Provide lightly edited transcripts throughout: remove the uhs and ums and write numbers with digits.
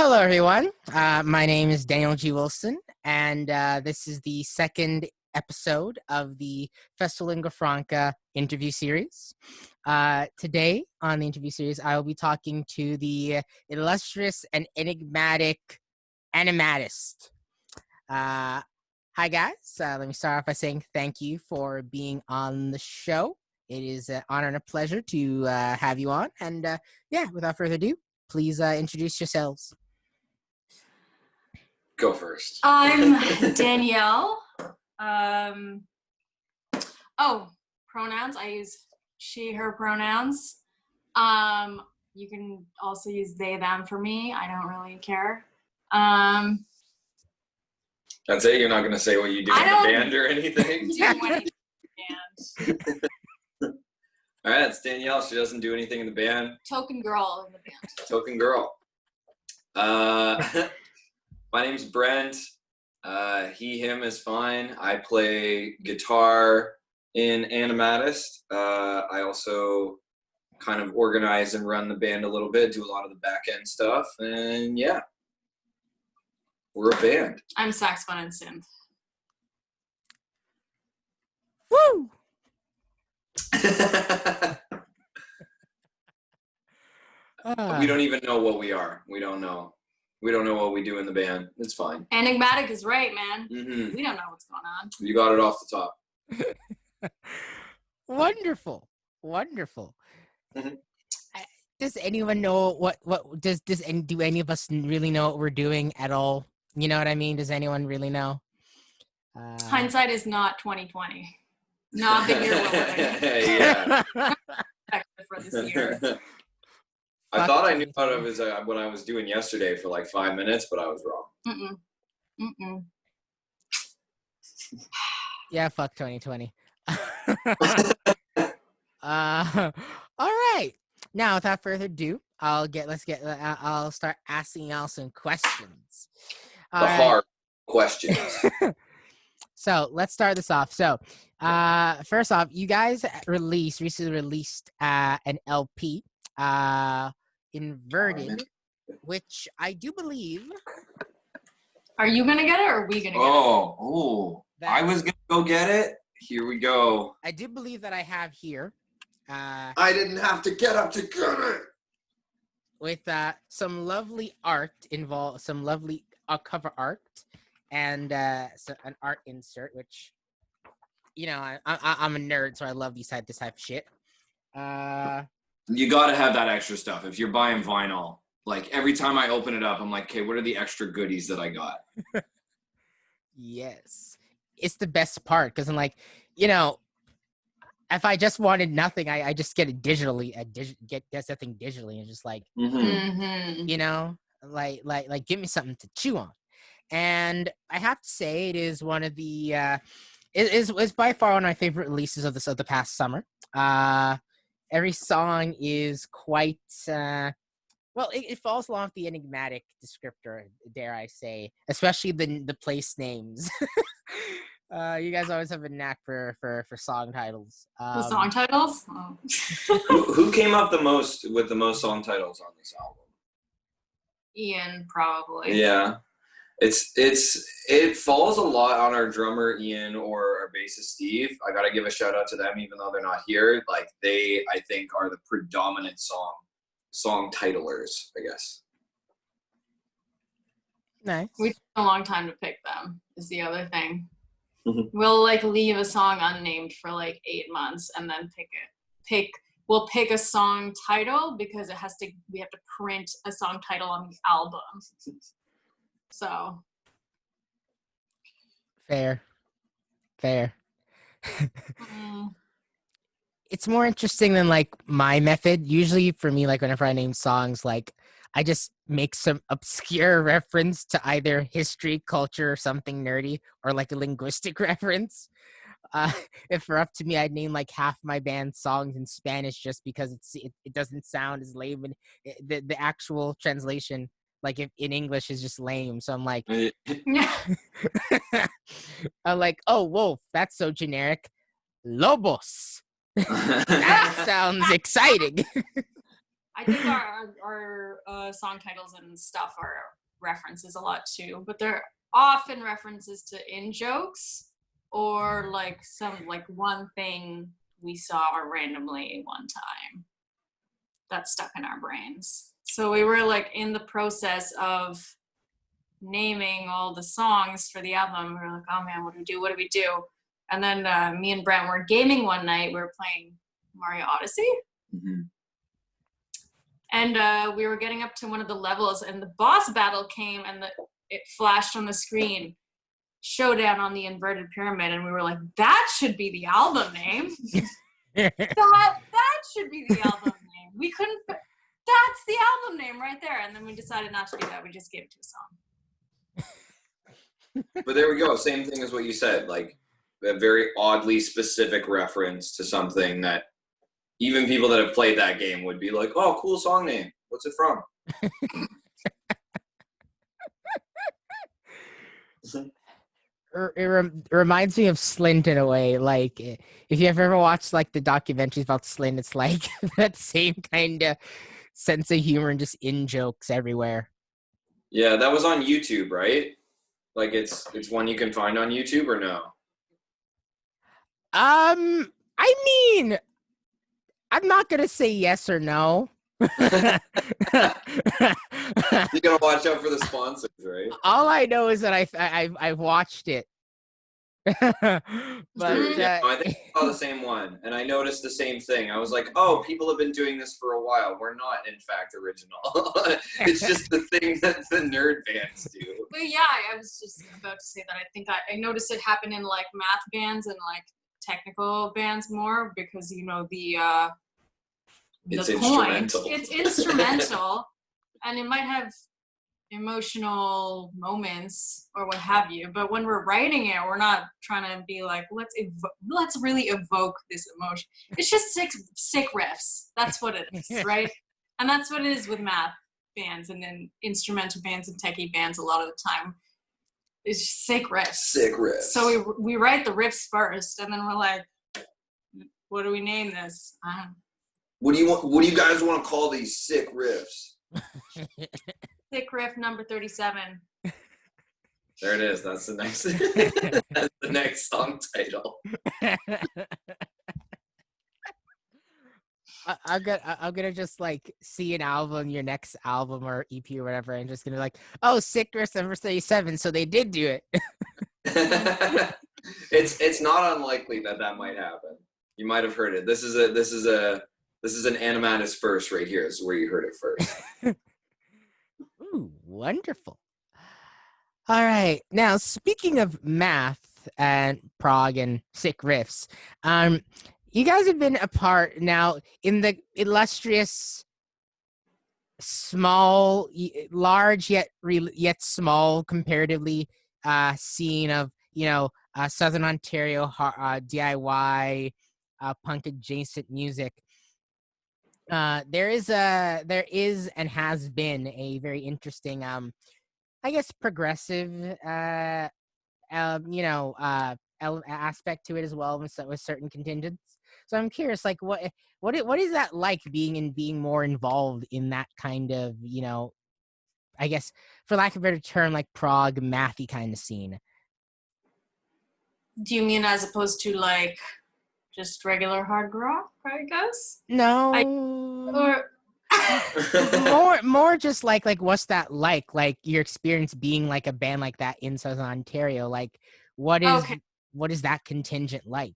Hello, everyone. My name is Daniel G. Wilson, and this is the second episode of the Lingua Franca interview series. Today on the interview series, I will be talking to the illustrious and enigmatic Animatist. Hi, guys. Let me start off by saying thank you for being on the show. It is an honor and a pleasure to have you on. And without further ado, please introduce yourselves. Go first. I'm Danielle. Pronouns. I use she, her pronouns. You can also use they, them for me. I don't really care. That's it? You're not going to say what you do in the band or anything? Do anything in the band. All right, it's Danielle. She doesn't do anything in the band. Token girl in the band. Token girl. My name's Brent. He, him is fine. I play guitar in Animatist. I also kind of organize and run the band a little bit, do a lot of the back end stuff, and yeah, we're a band. I'm saxophone and synth. Woo! We don't even know what we are. We don't know. We don't know what we do in the band. It's fine. Enigmatic is right, man. Mm-hmm. We don't know what's going on. You got it off the top. Wonderful. Mm-hmm. Does anyone know do any of us really know what we're doing at all? You know what I mean? Does anyone really know? Hindsight is not 2020. Not the year we're living. Yeah. For this year. I thought I knew what I was doing yesterday for like 5 minutes, but I was wrong. Yeah, fuck 2020. All right. Now, without further ado, I'll start asking y'all some questions. Hard questions. So let's start this off. So, first off, you guys recently released an LP. Inverted, which I do believe. Are you gonna get it or are we gonna get it? I was gonna go get it. Here we go. I do believe that I have here. I didn't have to get up to get it. With some lovely art involved, some lovely cover art, and so an art insert, which, you know, I'm a nerd, so I love this type of shit. You gotta have that extra stuff. If you're buying vinyl, like every time I open it up, I'm like, okay, what are the extra goodies that I got? Yes. It's the best part, because I'm like, you know, if I just wanted nothing, I just get it digitally. Get that thing digitally, and just like, you know, like give me something to chew on. And I have to say, it is one of the it's by far one of my favorite releases of the past summer. Every song is quite, it falls along with the enigmatic descriptor, dare I say, especially the place names. You guys always have a knack for song titles. The song titles? Who came up with the most song titles on this album? Ian, probably. Yeah. It falls a lot on our drummer Ian or our bassist Steve. I gotta give a shout out to them, even though they're not here. Like they, I think, are the predominant song titlers, I guess. Nice. We took a long time to pick them. Is the other thing. We'll like leave a song unnamed for like 8 months and then we'll pick a song title because we have to print a song title on the album. So fair. It's more interesting than like my method. Usually for me, like whenever I name songs, like I just make some obscure reference to either history, culture, or something nerdy, or like a linguistic reference. If it were up to me, I'd name like half my band's songs in Spanish just because it doesn't sound as lame, and the actual translation, like if in English, is just lame. So I'm like, I'm like, oh, wolf, that's so generic. Lobos. That sounds exciting. I think our song titles and stuff are references a lot too, but they're often references to in-jokes or like some like one thing we saw randomly one time that stuck in our brains. So we were like in the process of naming all the songs for the album. We were like, oh man, what do we do? What do we do? And then me and Brent were gaming one night. We were playing Mario Odyssey. Mm-hmm. And we were getting up to one of the levels, and the boss battle came, and it flashed on the screen, Showdown on the Inverted Pyramid, and we were like, that should be the album name. that should be the album name. We couldn't, that's the album name right there. And then we decided not to do that. We just gave it to a song. But there we go. Same thing as what you said, like a very oddly specific reference to something that even people that have played that game would be like, oh, cool song name. What's it from? It reminds me of Slint in a way. Like, if you've ever watched like the documentaries about Slint, it's like that same kind of sense of humor and just in-jokes everywhere. Yeah, that was on YouTube, right? Like it's one you can find on YouTube or no? I mean, I'm not gonna say yes or no. You gotta watch out for the sponsors, right? All I know is that I've watched it. But yeah, no, I think I saw the same one, and I noticed the same thing. I was like, "Oh, people have been doing this for a while. We're not, in fact, original. It's just the thing that the nerd bands do." But yeah, I was just about to say that. I think I noticed it happen in like math bands and like technical bands more because it's instrumental. instrumental. It's instrumental, and it might have emotional moments or what have you. But when we're writing it, we're not trying to be like, let's really evoke this emotion. It's just sick riffs. That's what it is, right? And that's what it is with math bands and then instrumental bands and techie bands. A lot of the time, it's just sick riffs. Sick riffs. So we write the riffs first, and then we're like, what do we name this? What do you guys want to call these sick riffs? Sick riff number 37. There it is. That's the next. That's the next song title. I'm gonna just like see an album, your next album or EP or whatever, and just gonna be like, oh, sick riff number 37. So they did do it. It's not unlikely that might happen. You might have heard it. This is an Animatist first right here. This is where you heard it first. Ooh, wonderful. All right. Now, speaking of math and prog and sick riffs, you guys have been a part now in the illustrious, large yet small comparatively scene of Southern Ontario DIY punk adjacent music. There is and has been a very interesting, I guess, progressive, aspect to it as well with certain contingents. So I'm curious, like, what is that like being more involved in that kind of, I guess, for lack of a better term, like prog mathy kind of scene? Do you mean as opposed to like just regular hard rock, I guess? No. more just like what's that like your experience being like a band like that in Southern Ontario? Like what is that contingent like?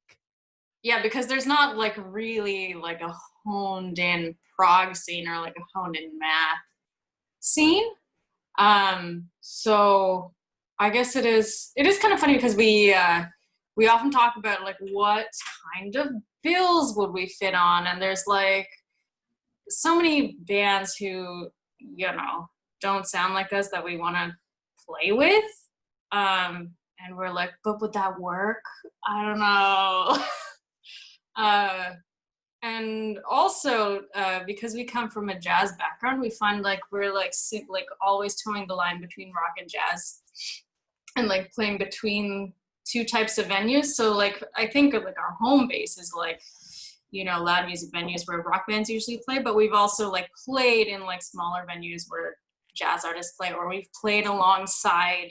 Yeah, because there's not like really like a honed in prog scene or like a honed in math scene. So I guess it is kind of funny because we often talk about like what kind of bills would we fit on, and there's like so many bands who don't sound like us that we want to play with, and we're like, but would that work? I don't know. And also because we come from a jazz background, we find like we're like always towing the line between rock and jazz and like playing between two types of venues. So like I think like our home base is like you know, loud music venues where rock bands usually play, but we've also like played in like smaller venues where jazz artists play, or we've played alongside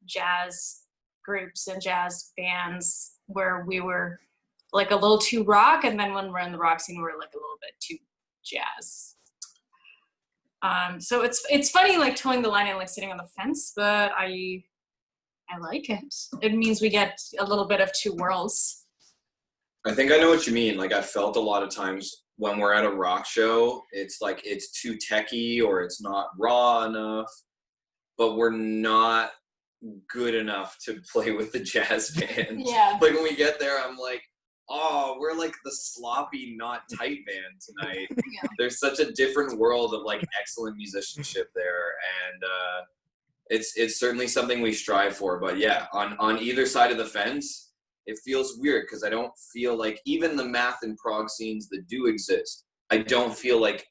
jazz groups and jazz bands where we were like a little too rock, and then when we're in the rock scene we're like a little bit too jazz. So it's funny like towing the line and like sitting on the fence, but I like it. It means we get a little bit of two worlds. I think I know what you mean. Like, I felt a lot of times when we're at a rock show, it's like it's too techy or it's not raw enough, but we're not good enough to play with the jazz band. Yeah. Like, when we get there, I'm like, oh, we're like the sloppy, not tight band tonight. Yeah. There's such a different world of like excellent musicianship there, and it's certainly something we strive for. But yeah, on either side of the fence, it feels weird because I don't feel like even the math and prog scenes that do exist, I don't feel like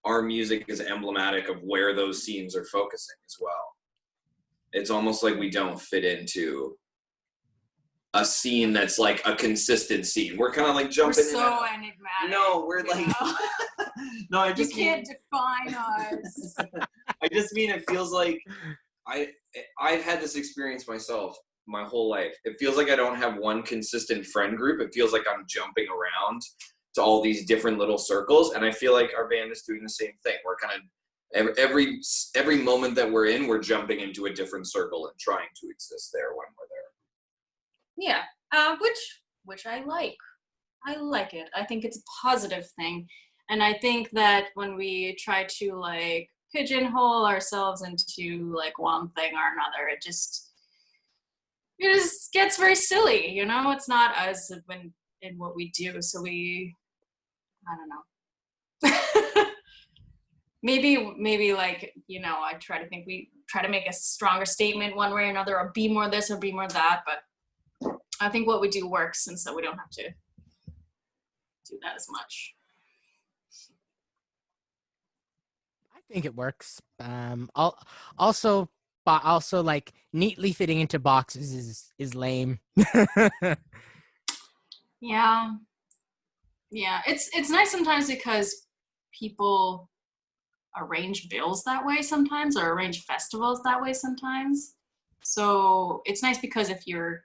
our music is emblematic of where those scenes are focusing as well. It's almost like we don't fit into a scene that's like a consistent scene. We're kind of like jumping we're so enigmatic. No, we're like no, I just you can't define us. I just mean it feels like I've had this experience myself my whole life. It feels like I don't have one consistent friend group. It feels like I'm jumping around to all these different little circles, and I feel like our band is doing the same thing. We're kind of every moment that we're in, we're jumping into a different circle and trying to exist there when we're there. Yeah, which I like. I like it. I think it's a positive thing, and I think that when we try to like pigeonhole ourselves into like one thing or another, it just gets very silly, you know? It's not us in what we do, so I don't know. maybe like, you know, I try to think we try to make a stronger statement one way or another, or be more this or be more that, but I think what we do works, and so we don't have to do that as much. I think it works. Also, like neatly fitting into boxes is lame. Yeah, it's nice sometimes because people arrange bills that way sometimes, or arrange festivals that way sometimes. So it's nice because if you're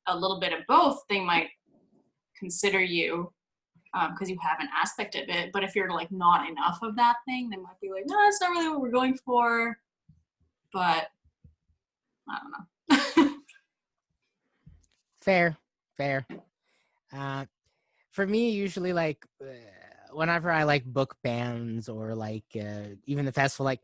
a little bit of both, they might consider you because you have an aspect of it. But if you're like not enough of that thing, they might be like, no, that's not really what we're going for. But I don't know. Fair. For me, usually like whenever I like book bands or like even the festival, like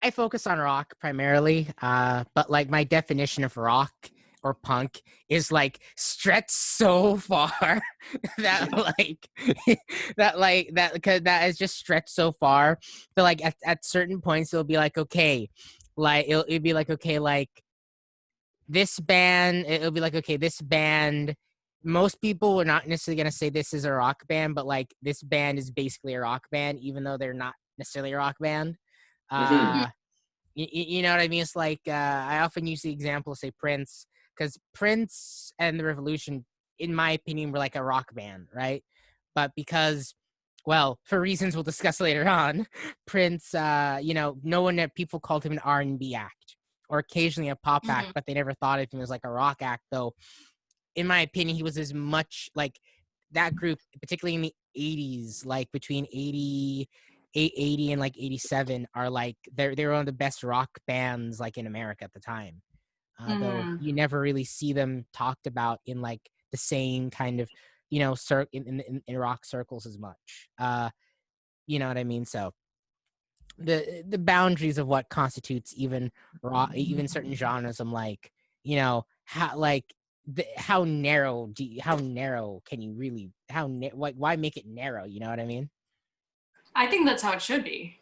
I focus on rock primarily. But like my definition of rock or punk is like stretched so far that because that is just stretched so far. So like at certain points it'll be like, okay, like it'll be like, okay, like this band, it'll be like, okay, this band, most people are not necessarily going to say this is a rock band, but like this band is basically a rock band, even though they're not necessarily a rock band. You know what I mean? It's like, I often use the example of, say, Prince, because Prince and the Revolution, in my opinion, were like a rock band, right? But because, well, for reasons we'll discuss later on, Prince, you know, people called him an R&B act, or occasionally a pop act, but they never thought of him as like a rock act, though. In my opinion, he was as much like that group, particularly in the 80s, like between 80 and like 87, are like they're one of the best rock bands like in America at the time. Though you never really see them talked about in like the same kind of, you know, in rock circles as much. You know what I mean? So the boundaries of what constitutes even rock, even certain genres, I'm like, you know, how narrow can you really, why make it narrow? You know what I mean? I think that's how it should be,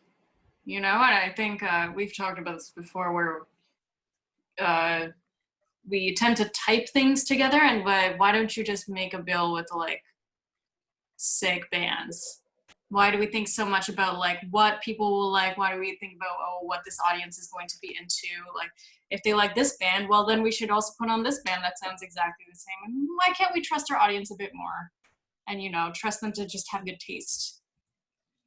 you know, and I think we've talked about this before, where we tend to type things together, and why don't you just make a bill with like sick bands? Why do we think so much about like what people will like? Why do we think about, oh, what this audience is going to be into? Like, if they like this band, well, then we should also put on this band that sounds exactly the same. And why can't we trust our audience a bit more? and, you know, trust them to just have good taste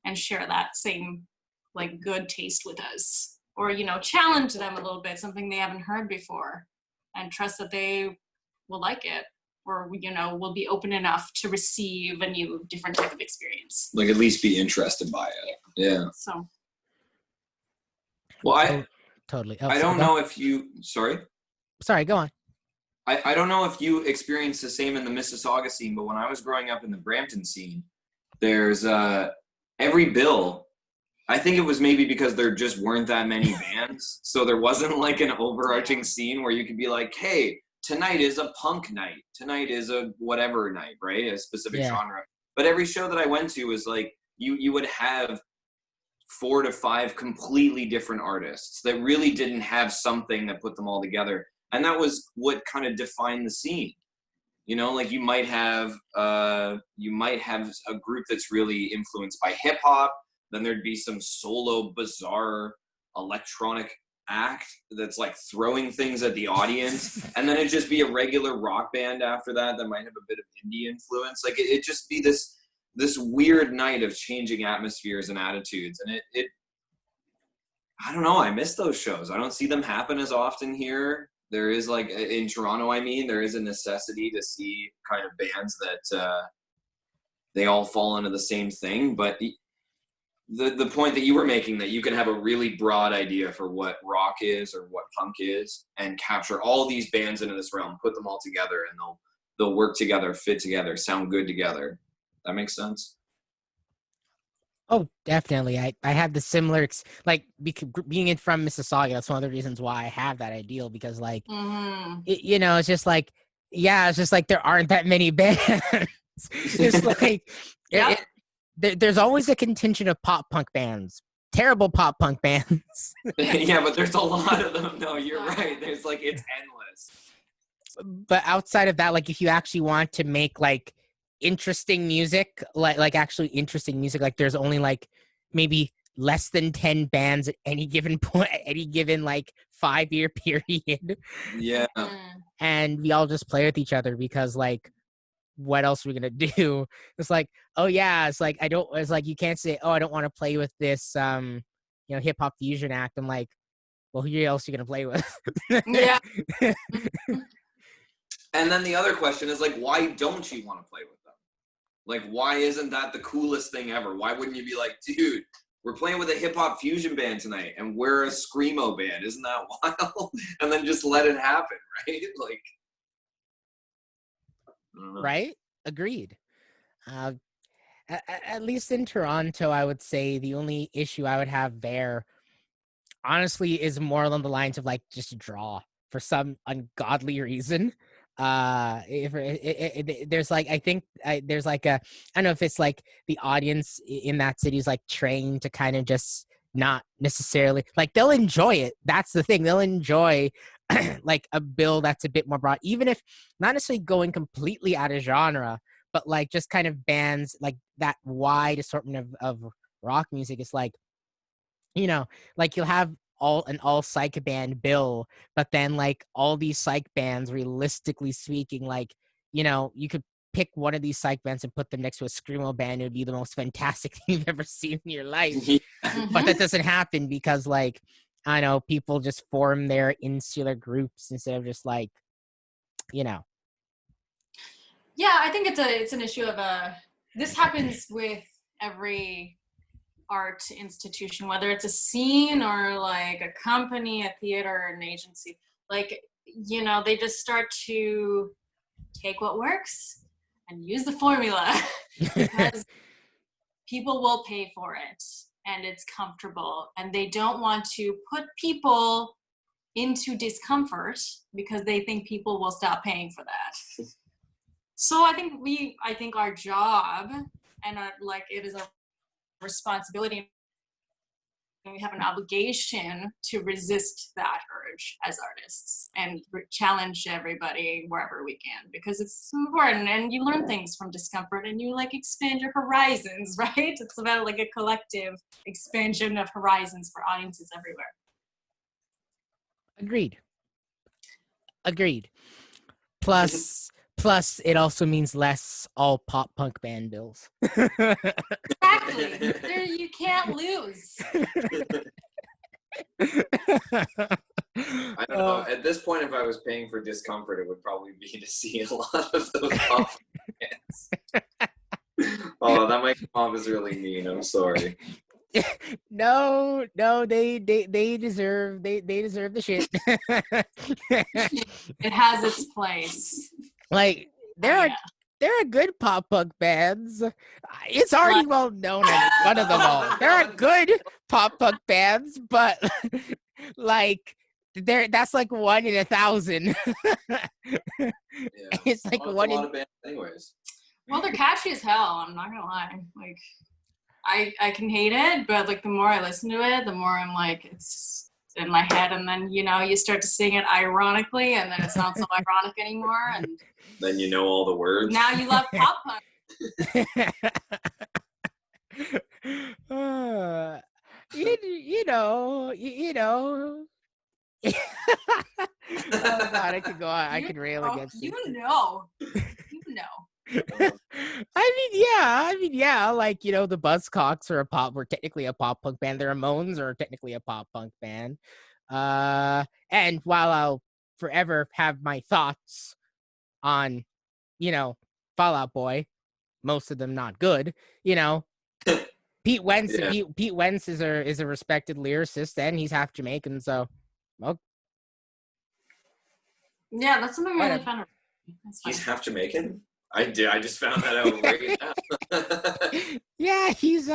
and share that same like good taste with us, or, you know, challenge them a little bit, something they haven't heard before, and trust that they will like it, or, you know, will be open enough to receive a new, different type of experience. Like at least be interested by it. Yeah. So. Well, totally. I don't know if you, sorry, go on. I don't know if you experienced the same in the Mississauga scene, but when I was growing up in the Brampton scene, there's every bill, I think it was maybe because there just weren't that many bands, so there wasn't like an overarching scene where you could be like, hey, tonight is a punk night, tonight is a whatever night, right? A specific genre. But every show that I went to was like, you would have 4 to 5 completely different artists that really didn't have something that put them all together. And that was what kind of defined the scene. You know, like you might have a group that's really influenced by hip hop, then there'd be some solo bizarre electronic act that's like throwing things at the audience, and then it'd just be a regular rock band after that might have a bit of indie influence. Like it'd just be this weird night of changing atmospheres and attitudes. And it I don't know, I miss those shows. I don't see them happen as often here. There is, like, in Toronto, I mean, there is a necessity to see kind of bands that they all fall into the same thing. But the point that you were making, that you can have a really broad idea for what rock is or what punk is, and capture all these bands into this realm, put them all together, and they'll work together, fit together, sound good together. That makes sense? Oh, definitely. I have the similar, like, being in from Mississauga, that's one of the reasons why I have that ideal, because, like, you know, it's just like, it's just like there aren't that many bands. It's like, there's always a contingent of pop punk bands, terrible pop punk bands. Yeah, but there's a lot of them. No, you're right. There's like, it's endless. But outside of that, like, if you actually want to make, like, interesting music, like actually interesting music, like there's only like maybe less than 10 bands at any given point, any given like 5-year period. Yeah. And we all just play with each other because, like, what else are we gonna do? It's like, oh yeah, it's like it's like you can't say, oh, I don't want to play with this you know, hip hop fusion act. I'm like, well, who else are you gonna play with? Yeah. And then the other question is, like, why don't you want to play with them? Like, why isn't that the coolest thing ever? Why wouldn't you be like, dude, we're playing with a hip-hop fusion band tonight, and we're a screamo band. Isn't that wild? And then just let it happen, right? Like, I don't know. Right? Agreed. At least in Toronto, I would say the only issue I would have there, honestly, is more along the lines of, like, just draw for some ungodly reason. There's like, I think there's like I don't know if it's like the audience in that city is like trained to kind of just not necessarily, like, they'll enjoy it. That's the thing. They'll enjoy like a bill that's a bit more broad, even if not necessarily going completely out of genre, but like just kind of bands like that wide assortment of rock music. It's like, you know, like you'll have an all psych band bill, but then like all these psych bands, realistically speaking, like, you know, you could pick one of these psych bands and put them next to a screamo band. It would be the most fantastic thing you've ever seen in your life. But that doesn't happen because, like, I know people just form their insular groups instead of just, like, you know. Yeah, I think it's an issue of this happens with every art institution, whether it's a scene or like a company, a theater, or an agency. Like, you know, they just start to take what works and use the formula because people will pay for it and it's comfortable, and they don't want to put people into discomfort because they think people will stop paying for that. So I think our job, and like, it is a responsibility, and we have an obligation to resist that urge as artists and challenge everybody wherever we can, because it's important, and you learn things from discomfort and you like expand your horizons, right? It's about like a collective expansion of horizons for audiences everywhere. Agreed. Plus Plus, it also means less all pop punk band bills. Exactly. There, you can't lose. I don't know. At this point, if I was paying for discomfort, it would probably be to see a lot of those pop bands. Oh, that might come off as really mean. I'm sorry. No, they deserve the shit. It has its place. Like there are good pop punk bands. It's already well known as one of them all. There are good pop punk bands, but like that's like 1 in 1,000. Yeah. It's like well, one a lot in of bands anyways. Well, they're catchy as hell. I'm not gonna lie. Like, I can hate it, but like the more I listen to it, the more I'm like, it's in my head, and then you start to sing it ironically, and then it's not so ironic anymore, and then you know all the words. now you love pop punk. You know. Oh God, I could go on. I could rail against it. You know. I mean, yeah. Like the Buzzcocks were technically a pop punk band. The Ramones are technically a pop punk band. And while I'll forever have my thoughts on, Fall Out Boy, most of them not good. Pete Wentz. Yeah. Pete Wentz is a respected lyricist, and he's half Jamaican. So, well, yeah, that's something really fun. He's half Jamaican. I just found that out right now. Yeah, he's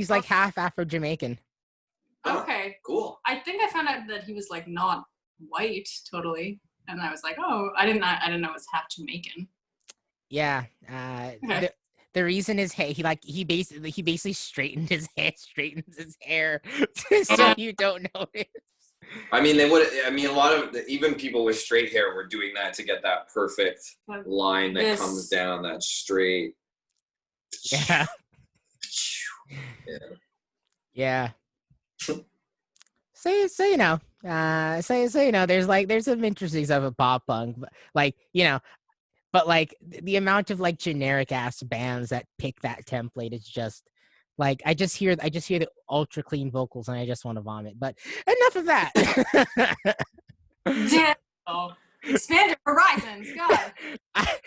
like half Afro-Jamaican. Okay, cool. I think I found out that he was like not white totally, and I was like, oh, I didn't know it was half Jamaican. Yeah, okay. the reason is he basically straightens his hair so you don't notice. I mean, a lot of even people with straight hair were doing that to get that perfect line that comes down that straight. Yeah. Yeah. So there's some interesting stuff of pop punk, but the amount of like generic ass bands that pick that template is just like I just hear the ultra clean vocals and I just want to vomit. But enough of that. Yeah. Expand your horizons, God.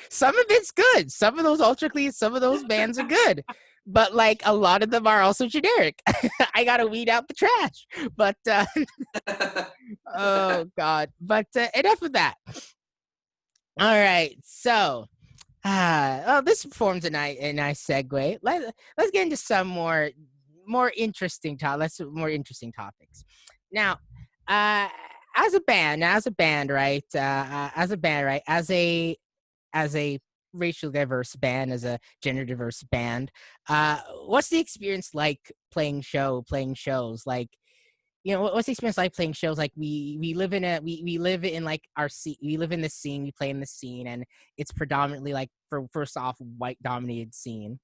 Some of it's good. Some of those ultra clean, some of those bands are good. But like a lot of them are also generic. I gotta weed out the trash. But oh God. But enough of that. All right. So this forms a nice segue. Let's get into some more interesting topics. Now, as a band, right? As a racially diverse band, as a gender diverse band, what's the experience like playing shows? Like, what's the experience like playing shows? Like we live in like our scene. We live in the scene. We play in the scene, and it's predominantly like first off white dominated scene,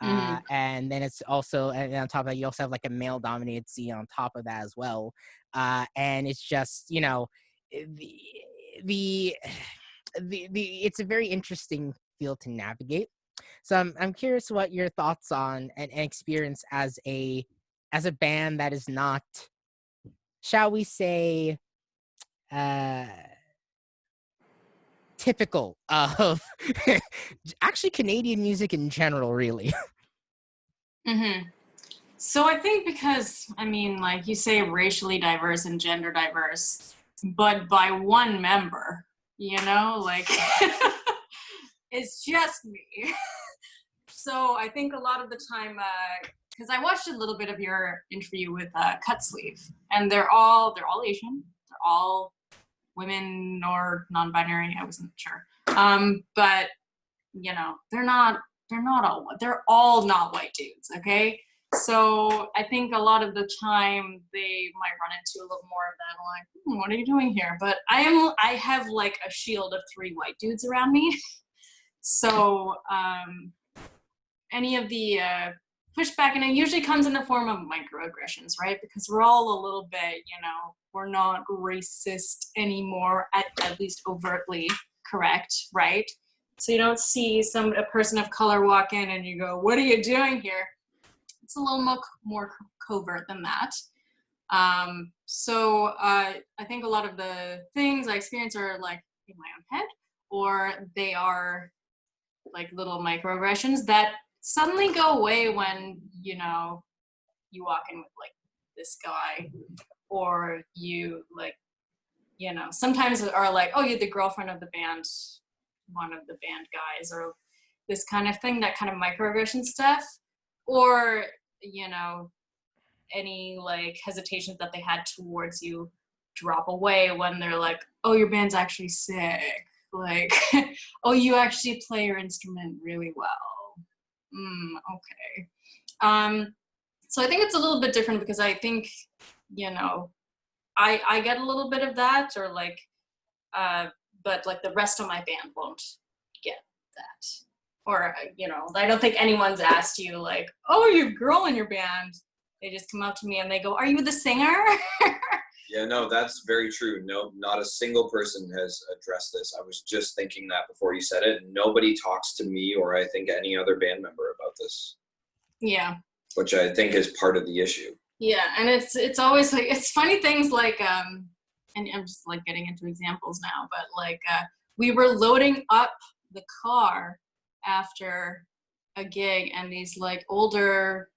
and then it's also, and on top of that you also have like a male dominated scene on top of that as well, and it's just it's a very interesting field to navigate. So I'm curious what your thoughts on an experience as a band that is not, shall we say, typical of actually Canadian music in general, really. Mm-hmm. So I think because, like you say, racially diverse and gender diverse, but by one member, like it's just me. So I think a lot of the time, because I watched a little bit of your interview with Cut Sleeve, and they're all Asian, they're all women or non-binary, I wasn't sure, but they're all not white dudes, okay? So I think a lot of the time they might run into a little more of that, like, what are you doing here? But I have like a shield of 3 white dudes around me. So any of the pushback, and it usually comes in the form of microaggressions, right? Because we're all a little bit, we're not racist anymore, at least overtly correct, right? So you don't see a person of color walk in and you go, what are you doing here? It's a little more covert than that. So I think a lot of the things I experience are like in my own head, or they are like little microaggressions that suddenly go away when, you know, you walk in with like this guy, or you like, you know, sometimes are like, oh, you're the girlfriend of the band, one of the band guys, or this kind of thing, that kind of microaggression stuff, or, you know, any like hesitations that they had towards you drop away when they're like, oh, your band's actually sick, like, oh, you actually play your instrument really well. Okay. So I think it's a little bit different because I think, you know, I get a little bit of that, or like, but like the rest of my band won't get that. Or, you know, I don't think anyone's asked you like, oh, you're a girl in your band. They just come up to me and they go, are you the singer? Yeah, no, that's very true. No, not a single person has addressed this. I was just thinking that before you said it. Nobody talks to me or I think any other band member about this. Yeah. Which I think is part of the issue. Yeah, and it's always like, it's funny things like, and I'm just like getting into examples now, but like we were loading up the car after a gig, and these like older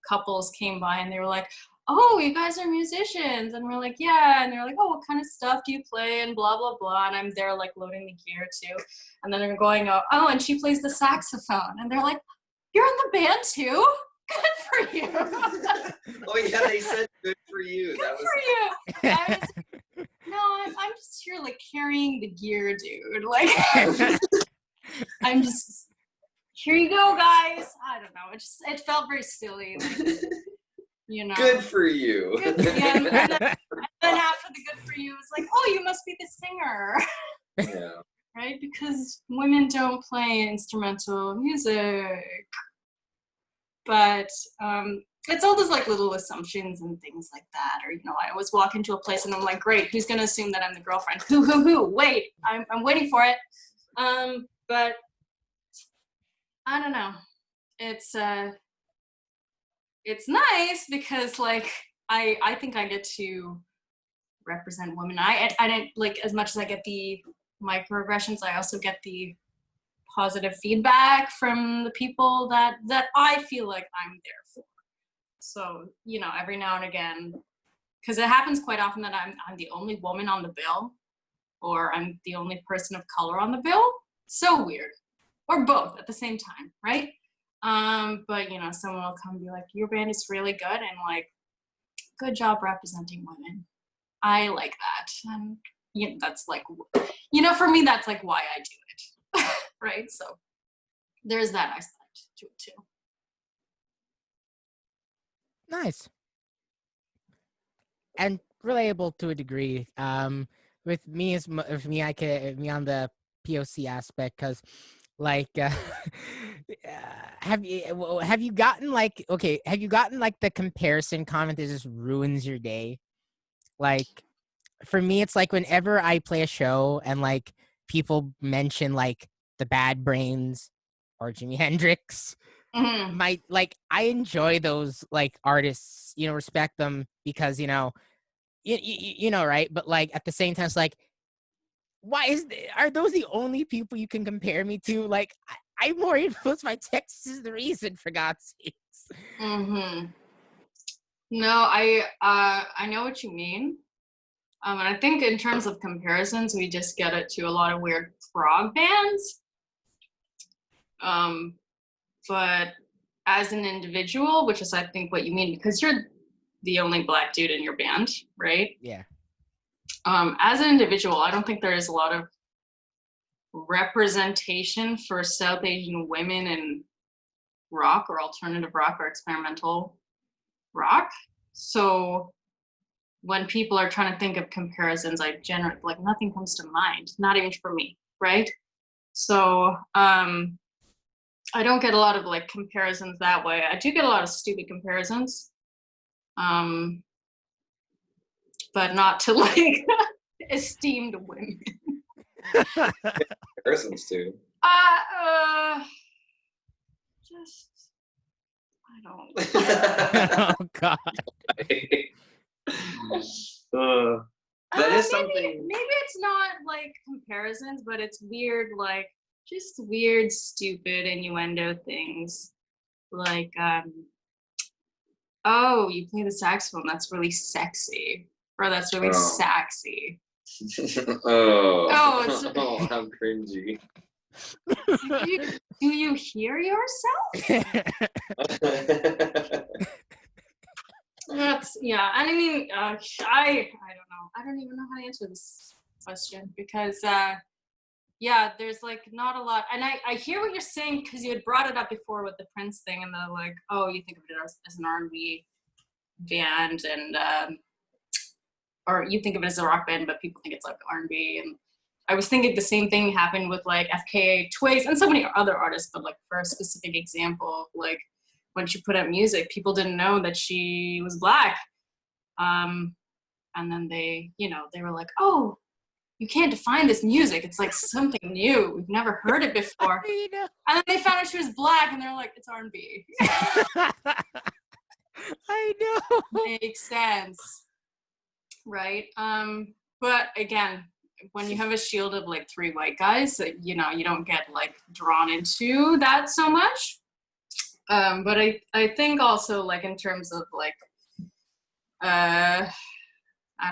couples came by and they were like, oh, you guys are musicians, and we're like, yeah, and they're like, oh, what kind of stuff do you play, and blah blah blah, and I'm there like loading the gear too, and then they're going, oh, and she plays the saxophone, and they're like, you're in the band too? Good for you. Oh yeah, they said good for you. Good for you. I was, no, I'm just here like carrying the gear, dude. Like, I'm just, here you go, guys. I don't know. It felt very silly. Like, you know. Good for you. Good for you. And then after the good for you, it's like, oh, you must be the singer. Yeah. Right? Because women don't play instrumental music. But it's all those like little assumptions and things like that. Or, you know, I always walk into a place and I'm like, great, who's going to assume that I'm the girlfriend? Who? Wait, I'm waiting for it. But I don't know. It's nice because like I think I get to represent women. I didn't, like, as much as I get the microaggressions, I also get the positive feedback from the people that I feel like I'm there for. So, you know, every now and again, because it happens quite often that I'm the only woman on the bill, or I'm the only person of color on the bill. So weird. Or both at the same time, right? But, you know, someone will come and be like, your band is really good, and like, good job representing women. I like that. And, you know, that's like, you know, for me, that's like why I do it. Right? So there's that aspect to it too. Nice. And relatable to a degree. With me I can me on the POC aspect, because like have you gotten like the comparison comment that just ruins your day? Like for me, it's like whenever I play a show and like people mention like the Bad Brains or Jimi Hendrix, I enjoy those like artists, you know, respect them because, you know, you know, right? But like at the same time, it's like, are those the only people you can compare me to? Like, I'm more influenced by Texas is the reason, for God's sakes. No, I know what you mean. And I think in terms of comparisons, we just get it to a lot of weird prog bands. But as an individual, which is I think what you mean, because you're the only Black dude in your band, right? Yeah. As an individual, I don't think there is a lot of representation for South Asian women in rock or alternative rock or experimental rock. So when people are trying to think of comparisons, I generally, like, nothing comes to mind, not even for me, right? So I don't get a lot of like comparisons that way. I do get a lot of stupid comparisons, but not to like esteemed women. Comparisons to. Just I don't. Oh God. That is something. Maybe it's not like comparisons, but it's weird, like just weird, stupid innuendo things, like oh, you play the saxophone. That's really sexy, or that's really sexy. Oh, how cringy. Do you hear yourself? That's and I mean, I don't know. I don't even know how to answer this question because there's like not a lot, and I hear what you're saying because you had brought it up before with the Prince thing and the like. Oh, you think of it as an R&B band, and or you think of it as a rock band, but people think it's like R&B. And I was thinking the same thing happened with like FKA Twigs and so many other artists, but like for a specific example, like when she put out music, people didn't know that she was Black. And then they were like, oh, you can't define this music. It's like something new. We've never heard it before. And then they found out she was Black and they're like, it's R&B. I know. Makes sense. Right. But again, when you have a shield of like 3 white guys, you don't get like drawn into that so much. But I think also like in terms of like I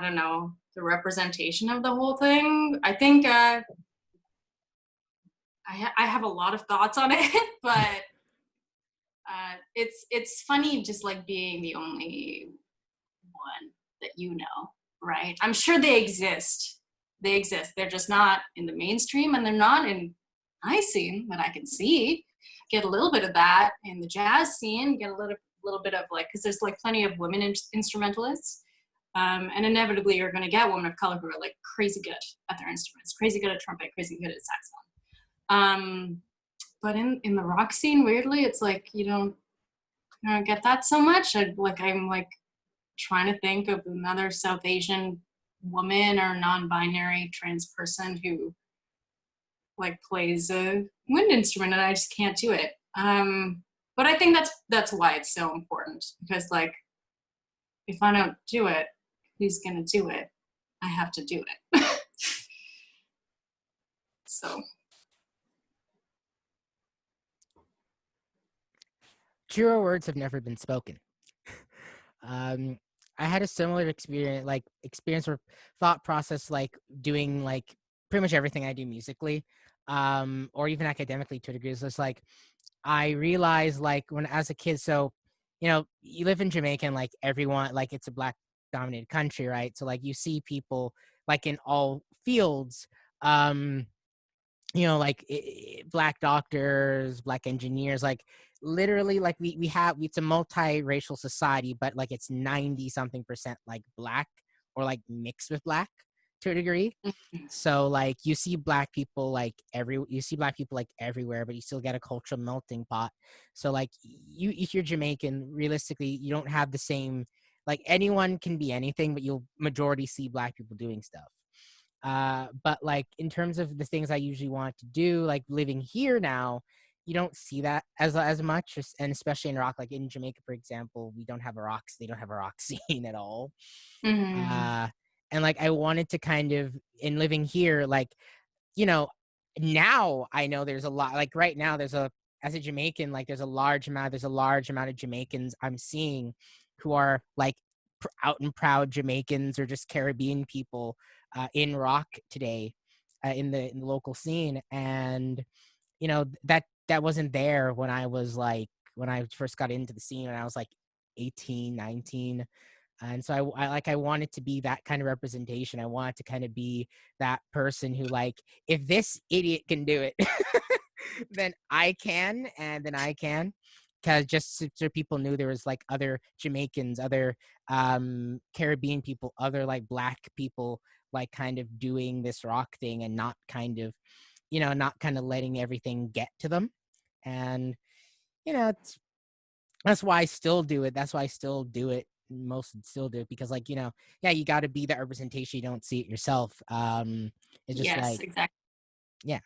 don't know, the representation of the whole thing, I think I have a lot of thoughts on it, but it's funny just like being the only one that right? I'm sure they exist. They're just not in the mainstream, and they're not in my scene that I can see. Get a little bit of that in the jazz scene, get a little bit of like, because there's like plenty of women instrumentalists, and inevitably you're going to get women of color who are like crazy good at their instruments, crazy good at trumpet, crazy good at saxophone. But in the rock scene, weirdly, it's like you don't get that so much. I'm trying to think of another South Asian woman or non-binary trans person who like plays a wind instrument, and I just can't do it. But I think that's why it's so important, because like if I don't do it, who's gonna do it? I have to do it. So truer words have never been spoken. I had a similar experience or thought process, like doing like pretty much everything I do musically, or even academically to a degree. So it's like I realized like when as a kid, so you live in Jamaica and like everyone, like it's a Black dominated country, right? So like you see people like in all fields, like Black doctors, Black engineers, like literally like we have, it's a multiracial society, but like it's 90 something percent like Black or like mixed with Black to a degree. So like you see Black people like everywhere, but you still get a cultural melting pot. So like if you're Jamaican, realistically you don't have the same, like anyone can be anything, but you'll majority see Black people doing stuff. But like in terms of the things I usually want to do, like living here now, you don't see that as much, and especially in rock, like in Jamaica, for example, they don't have a rock scene at all. mm-hmm. And like I wanted to kind of, in living here, like now I know there's a lot, like right now as a Jamaican, like there's a large amount of Jamaicans I'm seeing who are like out and proud Jamaicans or just Caribbean people in rock today, in the local scene. And that wasn't there when I first got into the scene when I was like 18, 19. And so I wanted to be that kind of representation. I wanted to kind of be that person who, like, if this idiot can do it, then I can, and then I can. Because just so people knew there was like other Jamaicans, other Caribbean people, other like Black people, like kind of doing this rock thing and not kind of letting everything get to them. And that's why I still do it. That's why I still do it. Still do it because like you got to be that representation. You don't see it yourself. It's just yes, like exactly. Yeah.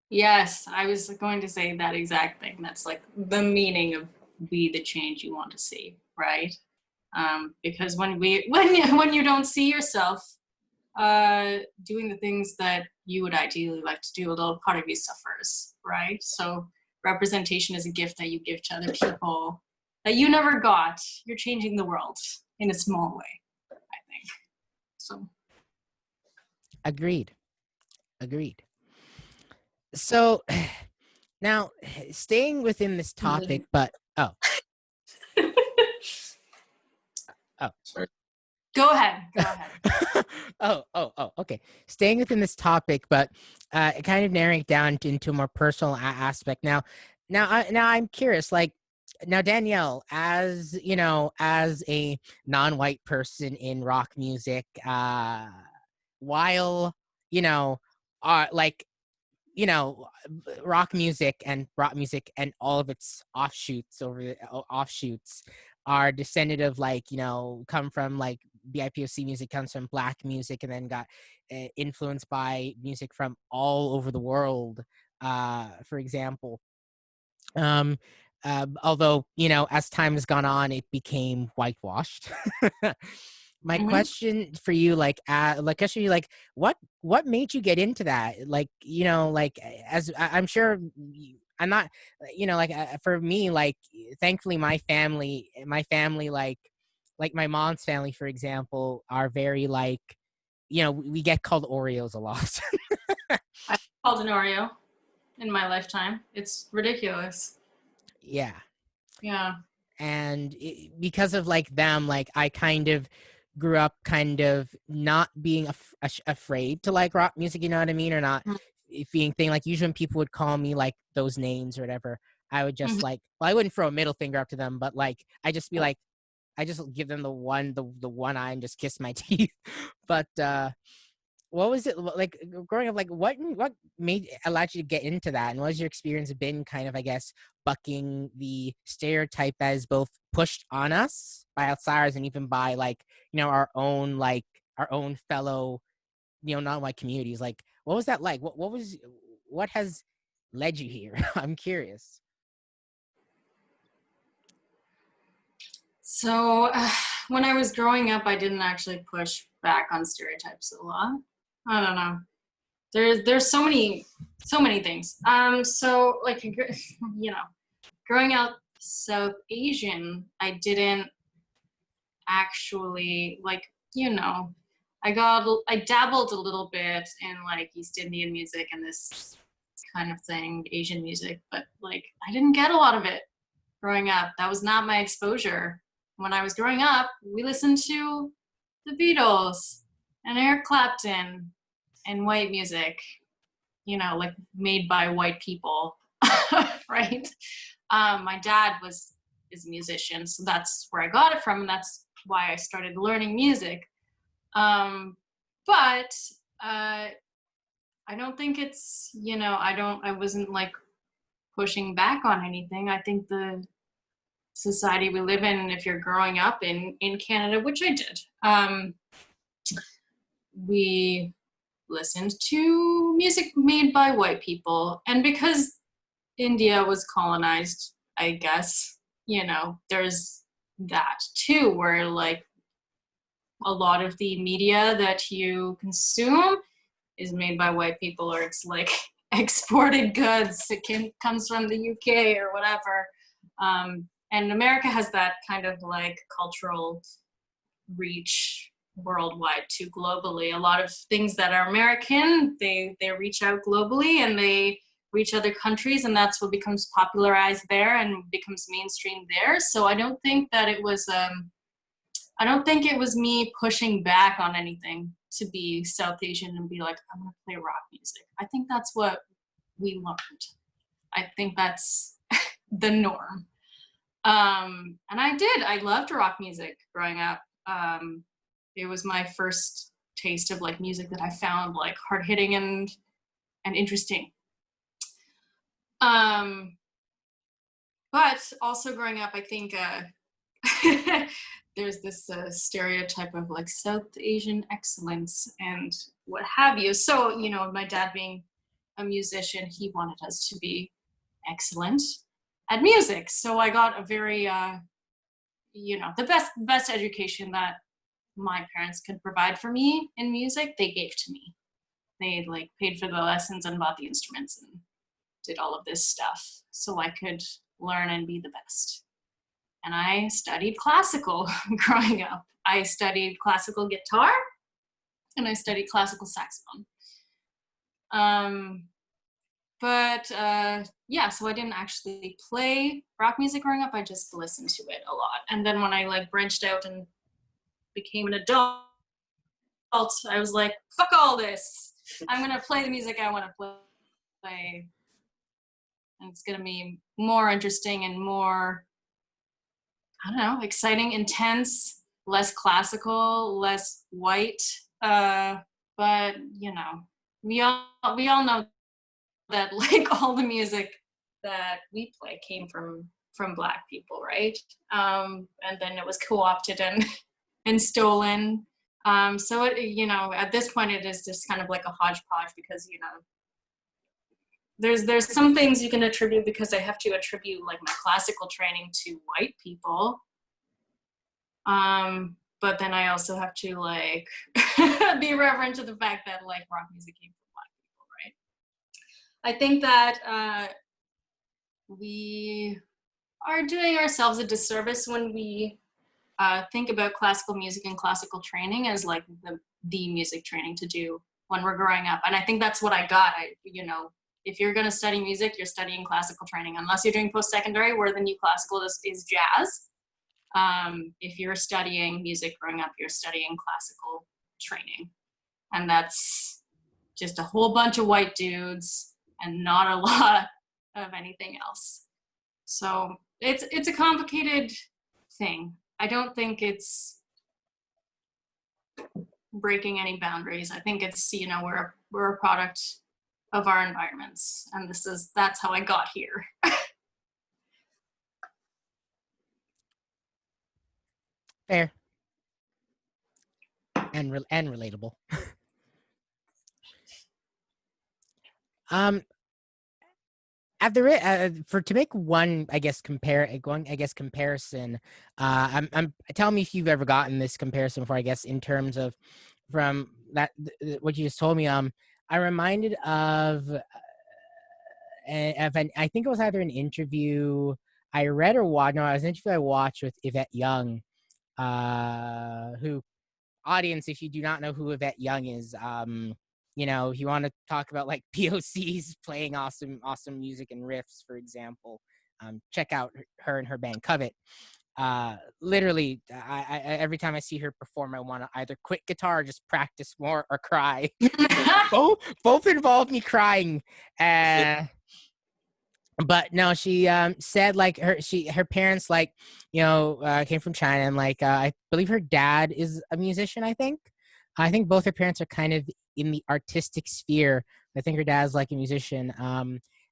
Yes, I was going to say that exact thing. That's like the meaning of be the change you want to see, right? Because when you don't see yourself doing the things that you would ideally like to do, a little part of you suffers, right? So representation is a gift that you give to other people that you never got. You're changing the world in a small way, I think. So. Agreed. So now, staying within this topic, but Sorry. Go ahead. Okay. Staying within this topic, but kind of narrowing it down into a more personal aspect. Now I'm curious. Like, now Danielle, as you know, as a non-white person in rock music, while you know, like, you know, rock music and all of its offshoots are descended of, like, you know, come from, like, BIPOC music comes from black music and then got influenced by music from all over the world, for example. Although, you know, as time has gone on, it became whitewashed. My question for you, like, actually, like, what made you get into that? Like, you know, like, as I'm sure I'm not, you know, like, for me, like, thankfully my family, like my mom's family, for example, are very, like, you know, we get called Oreos a lot. I called an Oreo in my lifetime. It's ridiculous. Yeah. And because of, like, them, like, I kind of grew up kind of not being afraid to like rock music, you know what I mean, or not being thing. Like, usually when people would call me like those names or whatever, I would just like, well, I wouldn't throw a middle finger up to them, but like I just be like, I just give them the one eye and just kiss my teeth. But what was it like growing up? Like, what allowed you to get into that, and what has your experience been, kind of, I guess, bucking the stereotype that is both pushed on us by outsiders and even by, like, you know, our own fellow, you know, non-white communities? Like, what was that like? What has led you here? I'm curious. So when I was growing up, I didn't actually push back on stereotypes a lot. I don't know. There's so many things. So, like, you know, growing up South Asian, I didn't actually, like, you know, I dabbled a little bit in, like, East Indian music and this kind of thing, Asian music, but, like, I didn't get a lot of it growing up. That was not my exposure. When I was growing up, we listened to the Beatles and Eric Clapton and white music, you know, like, made by white people, right? My dad is a musician, so that's where I got it from, and that's why I started learning music. But I don't think it's, you know, I wasn't, like, pushing back on anything. I think the society we live in, if you're growing up in Canada, which I did, we listened to music made by white people. And because India was colonized, I guess, you know, there's that too, where, like, a lot of the media that you consume is made by white people, or it's like exported goods. It comes from the UK or whatever. And America has that kind of, like, cultural reach worldwide too, globally. A lot of things that are American, they reach out globally and they reach other countries, and that's what becomes popularized there and becomes mainstream there. So I don't think that it was me pushing back on anything to be South Asian and be like, I'm gonna play rock music. I think that's what we learned. I think that's the norm. And I loved rock music growing up. It was my first taste of, like, music that I found, like, hard hitting and interesting. But also growing up, I think there's this stereotype of, like, South Asian excellence and what have you. So, you know, my dad being a musician, he wanted us to be excellent at music. So I got a very, the best education that my parents could provide for me in music, they gave to me. They like paid for the lessons and bought the instruments and did all of this stuff so I could learn and be the best. And I studied classical growing up. I studied classical guitar and I studied classical saxophone. So I didn't actually play rock music growing up. I just listened to it a lot. And then when I like branched out and became an adult, I was like, fuck all this. I'm gonna play the music I want to play. And it's gonna be more interesting and more, I don't know, exciting, intense, less classical, less white. But you know, we all know that like all the music that we play came from Black people, right? And then it was co-opted and stolen. So it, at this point it is just kind of like a hodgepodge because, there's some things you can attribute because I have to attribute like my classical training to white people. But then I also have to like be reverent to the fact that like rock music came from Black people, right? I think that we are doing ourselves a disservice when we think about classical music and classical training as like the music training to do when we're growing up. And I think that's what I got. If you're going to study music, you're studying classical training, unless you're doing post-secondary where the new classical is jazz. If you're studying music growing up, you're studying classical training. And that's just a whole bunch of white dudes and not a lot of anything else. So it's a complicated thing. I don't think it's breaking any boundaries. I think it's, we're a product of our environments, and that's how I got here. Fair. And relatable. To make one, comparison. Tell me if you've ever gotten this comparison before. I guess in terms of from that what you just told me. I reminded of I think it was either an interview I read or watched. No, it was an interview I watched with Yvette Young. Who, audience, if you do not know who Yvette Young is, if you want to talk about like POCs playing awesome music and riffs, for example, check out her and her band Cadet. Literally, I every time I see her perform, I want to either quit guitar or just practice more or cry. both involve me crying. But no, she said like her parents like came from China, and like I believe her dad is a musician. I think both her parents are kind of in the artistic sphere. I think her dad's like a musician.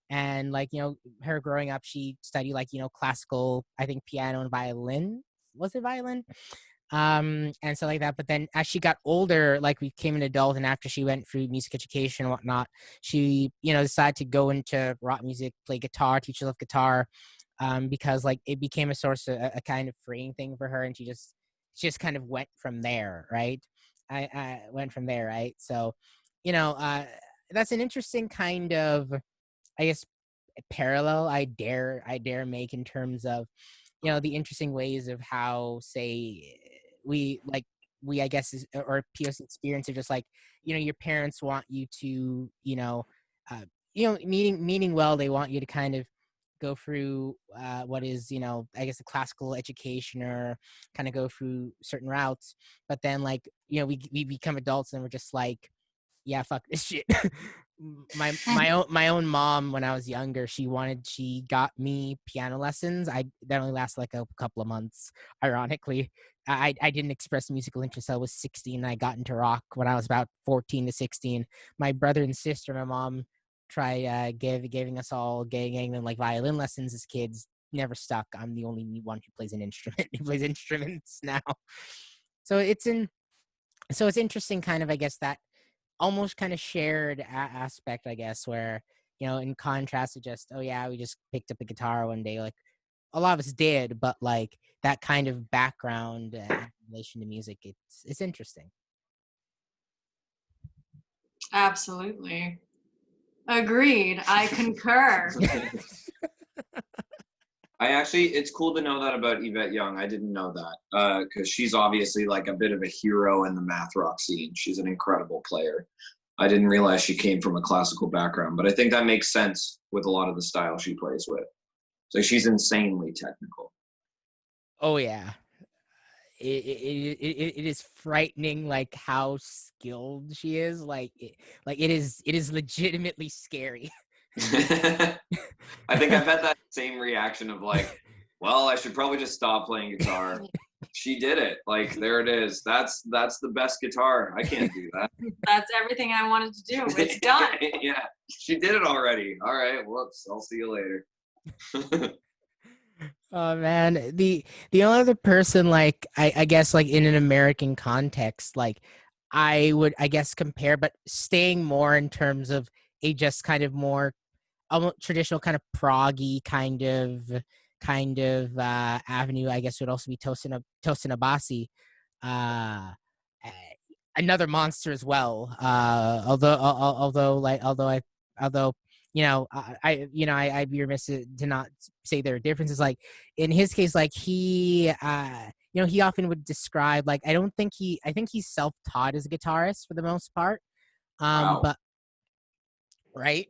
And like her growing up, she studied like classical, I think piano and violin. Was it violin? And stuff like that. But then as she got older, like we became an adult, and after she went through music education and whatnot, she decided to go into rock music, play guitar, teach herself guitar, because like it became a source of a kind of freeing thing for her, and she just kind of went from there, right? I went from there, right? So that's an interesting kind of, I guess, parallel I dare make in terms of the interesting ways of how, say, we I guess is, or POC experience of just like your parents want you to meaning well, they want you to kind of go through what is I guess a classical education, or kind of go through certain routes, but then like we become adults and we're just like, yeah, fuck this shit. my own mom, when I was younger, she got me piano lessons. That only lasted like a couple of months. Ironically, I didn't express musical interest until I was 16. And I got into rock when I was about 14 to 16. My brother and sister, my mom tried giving us all getting them like violin lessons as kids. Never stuck. I'm the only one who plays an instrument. Who plays instruments now. So it's interesting, kind of, I guess, that almost kind of shared aspect, I guess, where, you know, in contrast to just, oh yeah, we just picked up the guitar one day, like a lot of us did, but like that kind of background in relation to music, it's interesting. Absolutely. Agreed. I concur. It's cool to know that about Yvette Young. I didn't know that because she's obviously like a bit of a hero in the math rock scene. She's an incredible player. I didn't realize she came from a classical background, but I think that makes sense with a lot of the style she plays with. So she's insanely technical. Oh yeah. It is frightening, like how skilled she is. Like it is legitimately scary. I think I've had that same reaction of like, well, I should probably just stop playing guitar. She did it. Like, there it is. That's the best guitar. I can't do that. That's everything I wanted to do. It's done. Yeah, she did it already. All right, whoops. I'll see you later. Oh man, the only other person, like I guess, like in an American context, like I would, I guess, compare, but staying more in terms of a just kind of more almost traditional kind of proggy kind of avenue, I guess, would also be Tosin Abasi, uh, another monster as well. Although you know, I'd be remiss to not say there are differences. Like in his case, like he you know, he often would describe, like, I think he's self-taught as a guitarist for the most part. Wow. But right.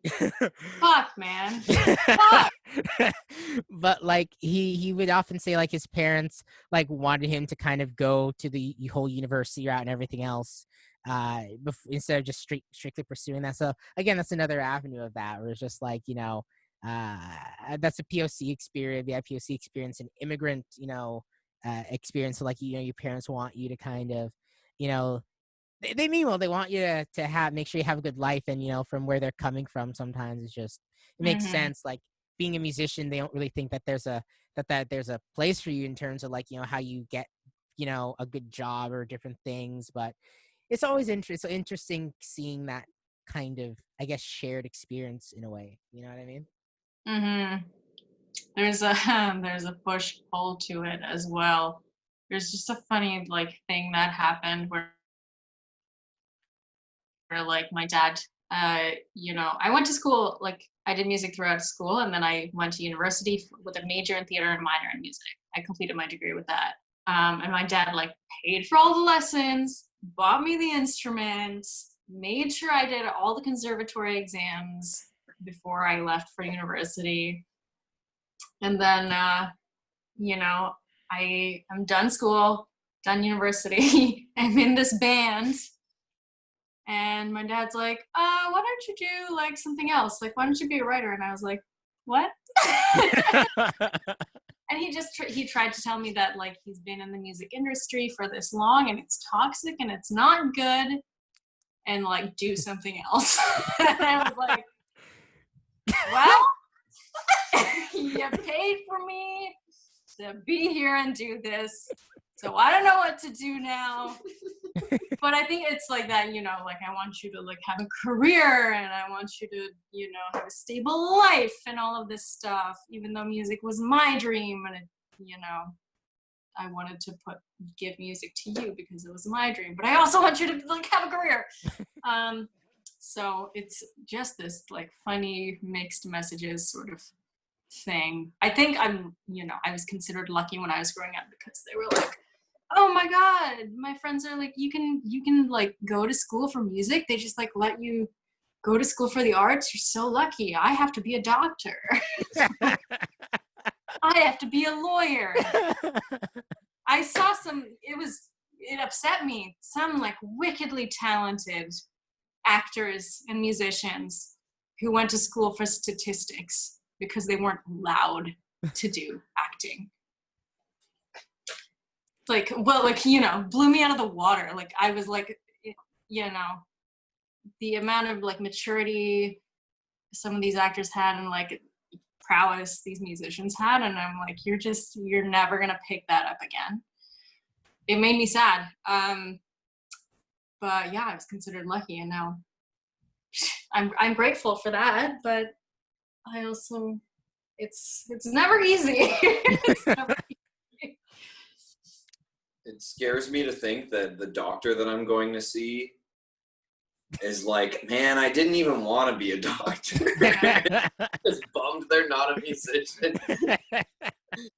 Fuck, man. Fuck. But like he would often say, like, his parents like wanted him to kind of go to the whole university route and everything else, instead of just strictly pursuing that. So again, that's another avenue of that, where it's just like, you know, that's a POC experience, the POC experience, an immigrant, you know, experience. So like, you know, your parents want you to kind of, you know, they mean well. They want you to have, make sure you have a good life, and you know, from where they're coming from, sometimes it's just, it makes sense. Like being a musician, they don't really think that there's a there's a place for you in terms of, like, you know, how you get, you know, a good job or different things. But it's always interesting seeing that kind of, I guess, shared experience in a way. You know what I mean? Mm-hmm. There's a push pull to it as well. There's just a funny like thing that happened where like my dad, you know, I went to school, like I did music throughout school, and then I went to university with a major in theater and minor in music. I completed my degree with that. And my dad like paid for all the lessons, bought me the instruments, made sure I did all the conservatory exams before I left for university. And then, you know, I'm done school, done university. I'm in this band. And my dad's like, why don't you do like something else? Like, why don't you be a writer? And I was like, what? And he tried to tell me that like he's been in the music industry for this long and it's toxic and it's not good, and like do something else. And I was like, well, you paid for me to be here and do this, so I don't know what to do now. But I think it's like that, you know, like I want you to like have a career, and I want you to, you know, have a stable life and all of this stuff, even though music was my dream, and it, you know, I wanted to give music to you because it was my dream, but I also want you to like have a career. So it's just this like funny mixed messages sort of thing. I think you know, I was considered lucky when I was growing up because they were like, oh my god, my friends are like, you can like go to school for music, they just like let you go to school for the arts, you're so lucky. I have to be a doctor. I have to be a lawyer. I saw it upset me, some like wickedly talented actors and musicians who went to school for statistics because they weren't allowed to do acting. Like, well, like, you know, blew me out of the water. Like, I was like, you know, the amount of like maturity some of these actors had and like prowess these musicians had, and I'm like, you're never gonna pick that up again. It made me sad. But yeah, I was considered lucky, and now I'm grateful for that. But I also, it's never easy. It's never easy. It scares me to think that the doctor that I'm going to see is like, man, I didn't even want to be a doctor. Just bummed they're not a musician.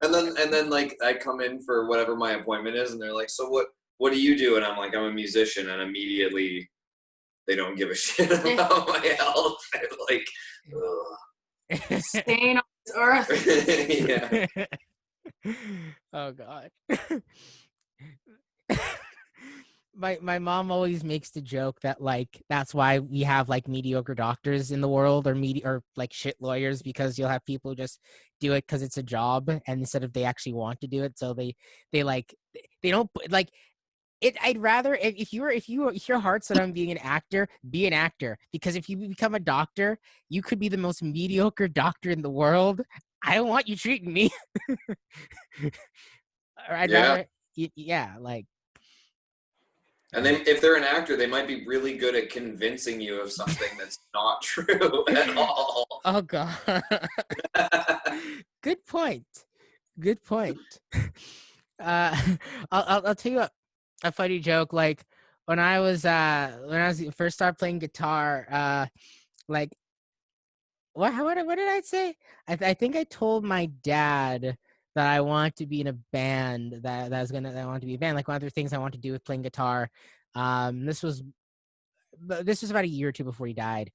And then like I come in for whatever my appointment is, and they're like, so what do you do? And I'm like, I'm a musician, and immediately they don't give a shit about my health. I'm like, ugh. Staying on this earth. Yeah. Oh God. My mom always makes the joke that like that's why we have like mediocre doctors in the world, or like shit lawyers, because you'll have people who just do it because it's a job, and instead of they actually want to do it, so they don't like it. I'd rather if your heart's set on being an actor, be an actor, because if you become a doctor, you could be the most mediocre doctor in the world. I don't want you treating me. Or I'd rather like. And then if they're an actor, they might be really good at convincing you of something that's not true at all. Oh God. Good point. I'll tell you a funny joke. Like when I was first started playing guitar, like what did I say? I think I told my dad that I want to be in a band, that I want to be a band. Like one of the things I want to do with playing guitar. This was about a year or two before he died.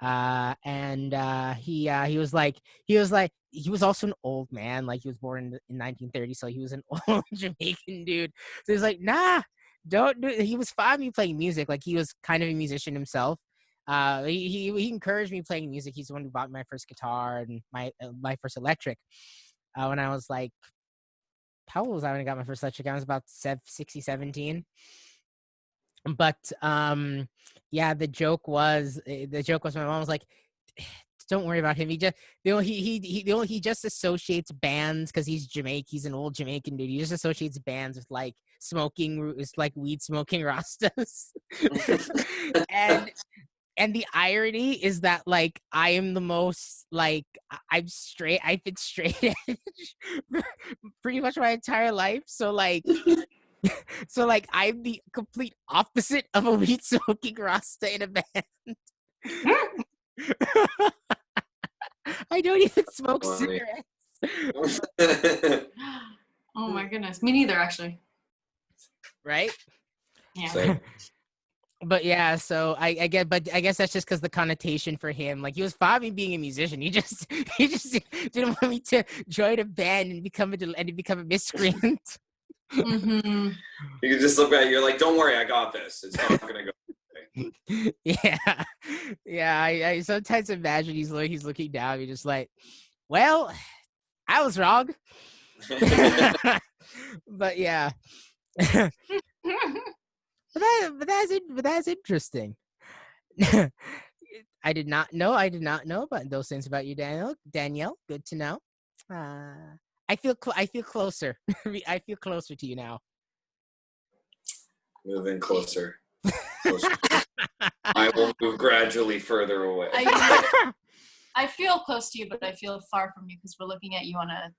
And he was also an old man. Like he was born in 1930, so he was an old Jamaican dude. So he's like, nah, don't do it. He was fine me playing music. Like he was kind of a musician himself. He encouraged me playing music. He's the one who bought my first guitar and my first electric. When I was like, how old was I when I got my first electric? I was about 16, 17. But yeah, the joke was my mom was like, don't worry about him. He just he just associates bands, because he's an old Jamaican dude. He just associates bands with like smoking, it's like weed smoking Rastas. And the irony is that like I am the most like I've been straight edge pretty much my entire life. So like I'm the complete opposite of a weed smoking Rasta in a band. I don't even smoke cigarettes. Oh my goodness, me neither actually. Right? Yeah. So, but yeah, so I guess that's just because the connotation for him, like he was fine with being a musician. He just didn't want me to join a band and become a miscreant. Mm-hmm. you can just look at it, you're like, don't worry, I got this. It's not gonna go. Yeah. I sometimes imagine he's looking down. He's just like, well, I was wrong. But yeah. But that's interesting. I did not know about those things about you, Danielle. Good to know. I feel closer. I feel closer to you now. Moving closer. I will move gradually further away. I feel close to you, but I feel far from you because we're looking at you on a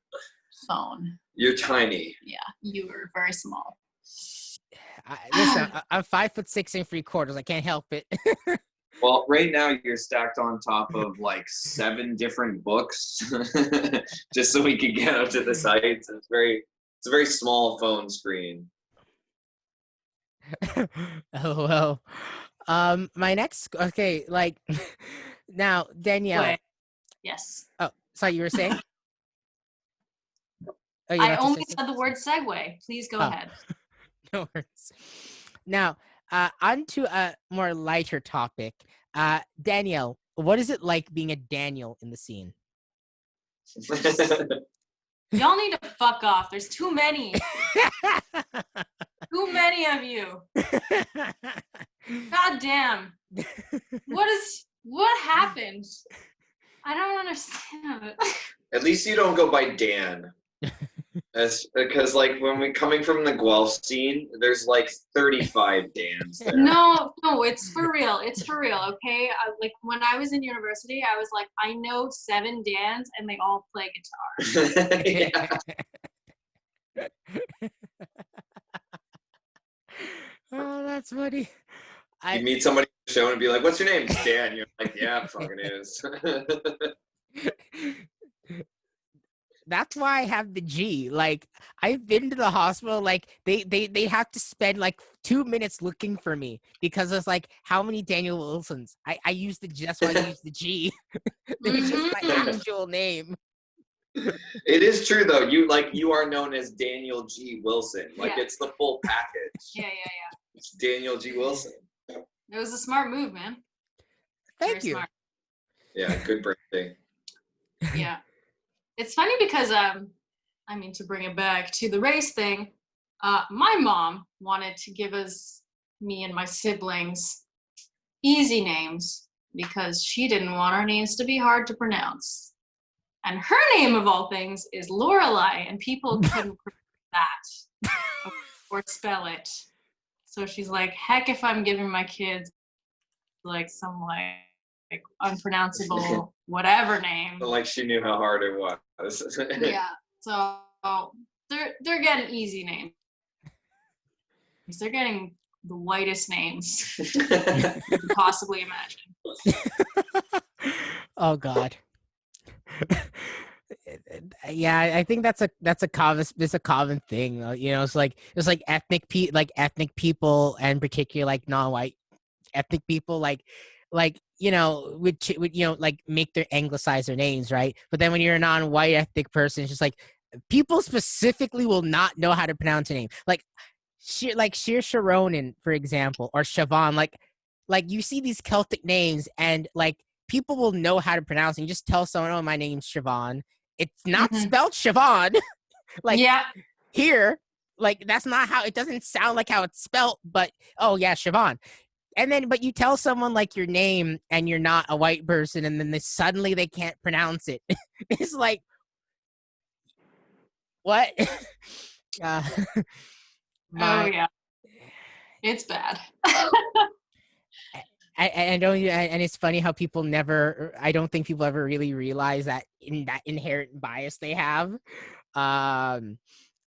phone. You're tiny. Yeah, you are very small. Listen, I'm 5'6" and 3/4. I can't help it. Well, right now you're stacked on top of like 7 different books, just so we could get up to the sites. It's a very small phone screen. LOL. My next, okay, like now Danielle. Wait. Yes. Oh, sorry, you were saying? Oh, I only said the word segue. Please go ahead. No worries. Now, on to a more lighter topic. Danielle, what is it like being a Daniel in the scene? Y'all need to fuck off. There's too many. Too many of you. God damn. What happened? I don't understand. At least you don't go by Dan. Because like when we coming from the Guelph scene, there's like 35 Dans there. No, it's for real. It's for real, okay? Like when I was in university, I was like, I know 7 Dans and they all play guitar. Oh, that's funny. You meet somebody at the show and be like, "What's your name?" It's Dan. You're like, "Yeah, it fucking is." That's why I have the G. Like, I've been to the hospital, like they have to spend like 2 minutes looking for me because it's like, how many Daniel Wilsons? I use that's why I use the G. It's just my actual name. It is true though. You are known as Daniel G. Wilson. Like it's the full package. Yeah. It's Daniel G. Wilson. It was a smart move, man. Thank you. Smart. Yeah, good birthday. Yeah. It's funny because, I mean, to bring it back to the race thing, my mom wanted to give me and my siblings, easy names because she didn't want our names to be hard to pronounce. And her name, of all things, is Lorelei, and people couldn't pronounce that or spell it. So she's like, heck if I'm giving my kids, like, some, like unpronounceable whatever name. Like she knew how hard it was. Yeah, so they're getting easy names. They're getting the whitest names you could possibly imagine. Oh God. Yeah, I think that's a common thing. You know, it's like ethnic people, and particularly like non-white ethnic people, like you know, would you know, like make their anglicize their names, right? But then when you're a non-white ethnic person, it's just like people specifically will not know how to pronounce a name, like Shir Sharonin, for example, or Siobhan. Like you see these Celtic names, and like people will know how to pronounce it. You just tell someone, "Oh, my name's Siobhan." It's not spelled Siobhan. Like here, like that's not how it doesn't sound like how it's spelled. But oh yeah, Siobhan. And then, but you tell someone like your name, and you're not a white person, and then suddenly they can't pronounce it. It's like, what? Oh yeah, it's bad. I don't, and it's funny how people never. I don't think people ever really realize that inherent bias they have. It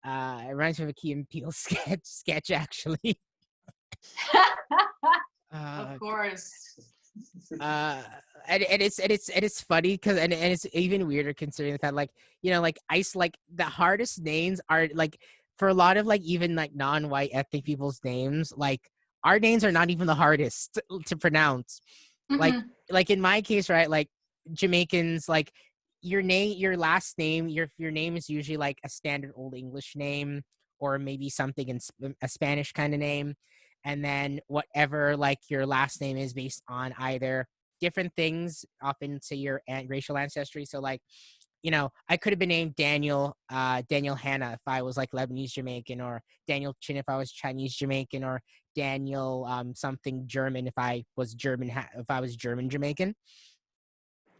reminds me of a Key and Peele sketch actually. Of course. And it's funny because and it's even weirder considering the fact, like, you know, like the hardest names are like, for a lot of like even like non-white ethnic people's names, like our names are not even the hardest to pronounce. Like in my case, right, like Jamaicans, like your last name, your name is usually like a standard Old English name, or maybe something in a Spanish kind of name. And then whatever like your last name is based on either different things, often to your racial ancestry. So like, you know, I could have been named Daniel Hanna if I was like Lebanese Jamaican, or Daniel Chin if I was Chinese Jamaican, or Daniel something German if I was German Jamaican.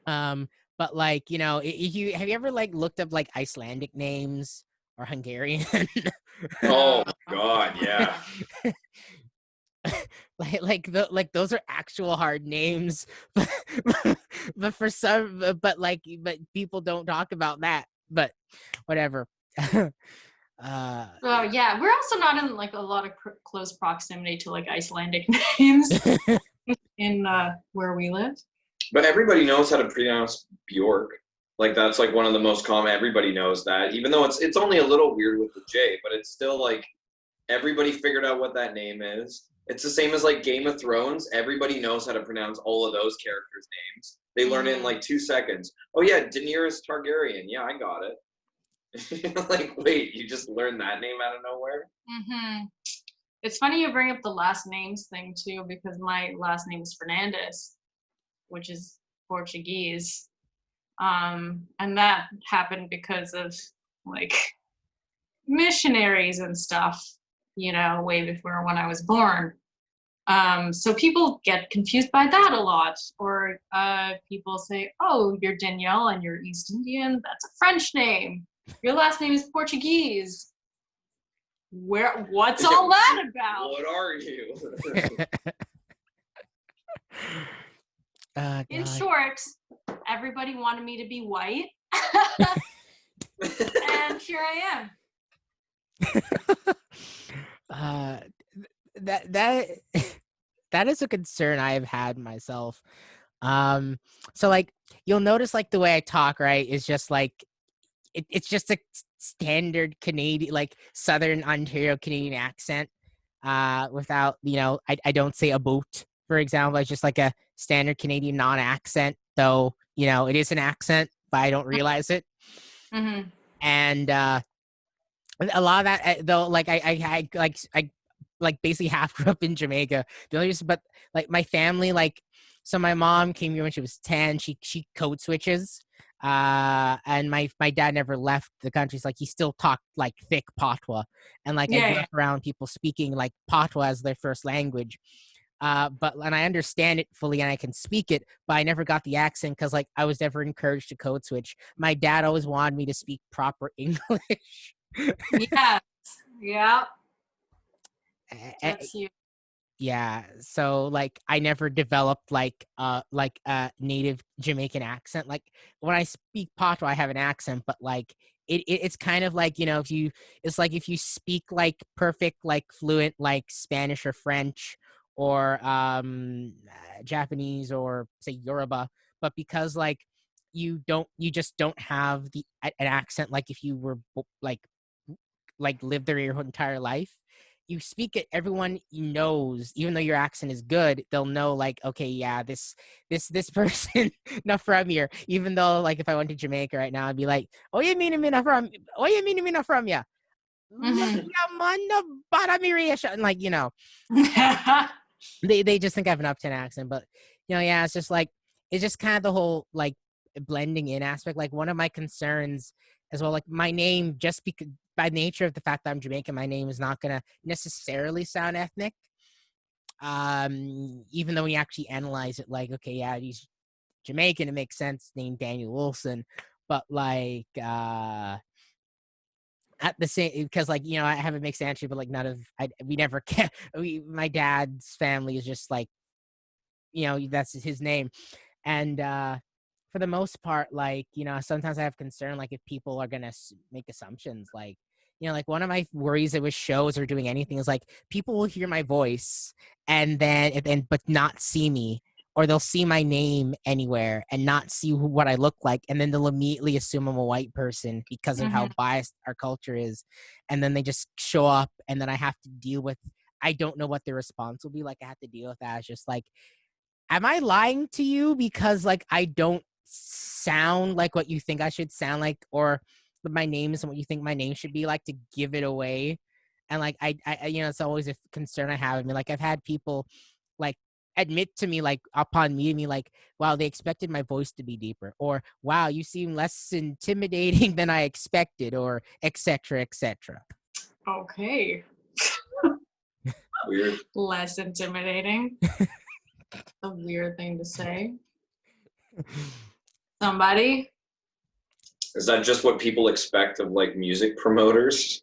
But like, you know, have you ever like looked up like Icelandic names or Hungarian? Oh God, yeah. like those are actual hard names, but people don't talk about that. But whatever. Yeah, we're also not in like a lot of close proximity to like Icelandic names in where we live. But everybody knows how to pronounce Bjork. Like that's like one of the most common. Everybody knows that, even though it's only a little weird with the J, but it's still like everybody figured out what that name is. It's the same as like Game of Thrones. Everybody knows how to pronounce all of those characters' names. They learn it in like 2 seconds. Oh yeah, Daenerys Targaryen. Yeah, I got it. Like, wait, you just learned that name out of nowhere? It's funny you bring up the last names thing too, because my last name is Fernandes, which is Portuguese. And that happened because of like missionaries and stuff, you know, way before when I was born. So people get confused by that a lot, or people say, oh, you're Danielle and you're East Indian, that's a French name. Your last name is Portuguese. What's all that about? What are you? In short, everybody wanted me to be white. And here I am. That is a concern I have had myself. So like you'll notice like the way I talk, right, is just like it's just a standard Canadian, like Southern Ontario Canadian accent. Without, I don't say a boot, for example. It's just like a standard Canadian non-accent, though, it is an accent, but I don't realize it. Mm-hmm. And a lot of that, though, like I basically half grew up in Jamaica. The only reason, but like my family, like, so my mom came here when she was 10. She code switches. And my dad never left the country. So like he still talked like thick Patois, and like I grew up around people speaking like Patois as their first language. And I understand it fully and I can speak it, but I never got the accent because like I was never encouraged to code switch. My dad always wanted me to speak proper English. Yeah. That's huge. Yeah, so like I never developed like a native Jamaican accent. Like when I speak Patois, I have an accent, but like it's kind of like, if you speak like perfect, like fluent, like Spanish or French or Japanese or say Yoruba, but because like you just don't have an accent, like if you were like lived there your entire life. You speak it, everyone knows, even though your accent is good, they'll know like, okay, yeah, this person not from here. Even though like if I went to Jamaica right now, I'd be like, oh, you mean me not from ya? And like, they just think I have an uptown accent, but yeah, it's just like, it's just kind of the whole like blending in aspect. Like one of my concerns as well, like my name, just because by nature of the fact that I'm Jamaican, my name is not gonna necessarily sound ethnic. Even though we actually analyze it, like, okay, yeah, he's Jamaican, it makes sense, named Daniel Wilson, but like at the same, because like I have a mixed ancestry, but like we never can. My dad's family is just like, that's his name, and for the most part, like, sometimes I have concern, like if people are gonna make assumptions, like, like one of my worries with shows or doing anything is like people will hear my voice and then but not see me, or they'll see my name anywhere and not see what I look like, and then they'll immediately assume I'm a white person because of how biased our culture is, and then they just show up, and then I have to deal with, I don't know what their response will be. Like I have to deal with that. It's just like, am I lying to you because like I don't sound like what you think I should sound like, or my name isn't what you think my name should be, like, to give it away? And like I it's always a concern I have. I mean, like I've had people like admit to me, like upon meeting me, like, wow, they expected my voice to be deeper, or wow, you seem less intimidating than I expected, or etc. etc. Okay. Weird. Less intimidating. A weird thing to say. Somebody? Is that just what people expect of like music promoters?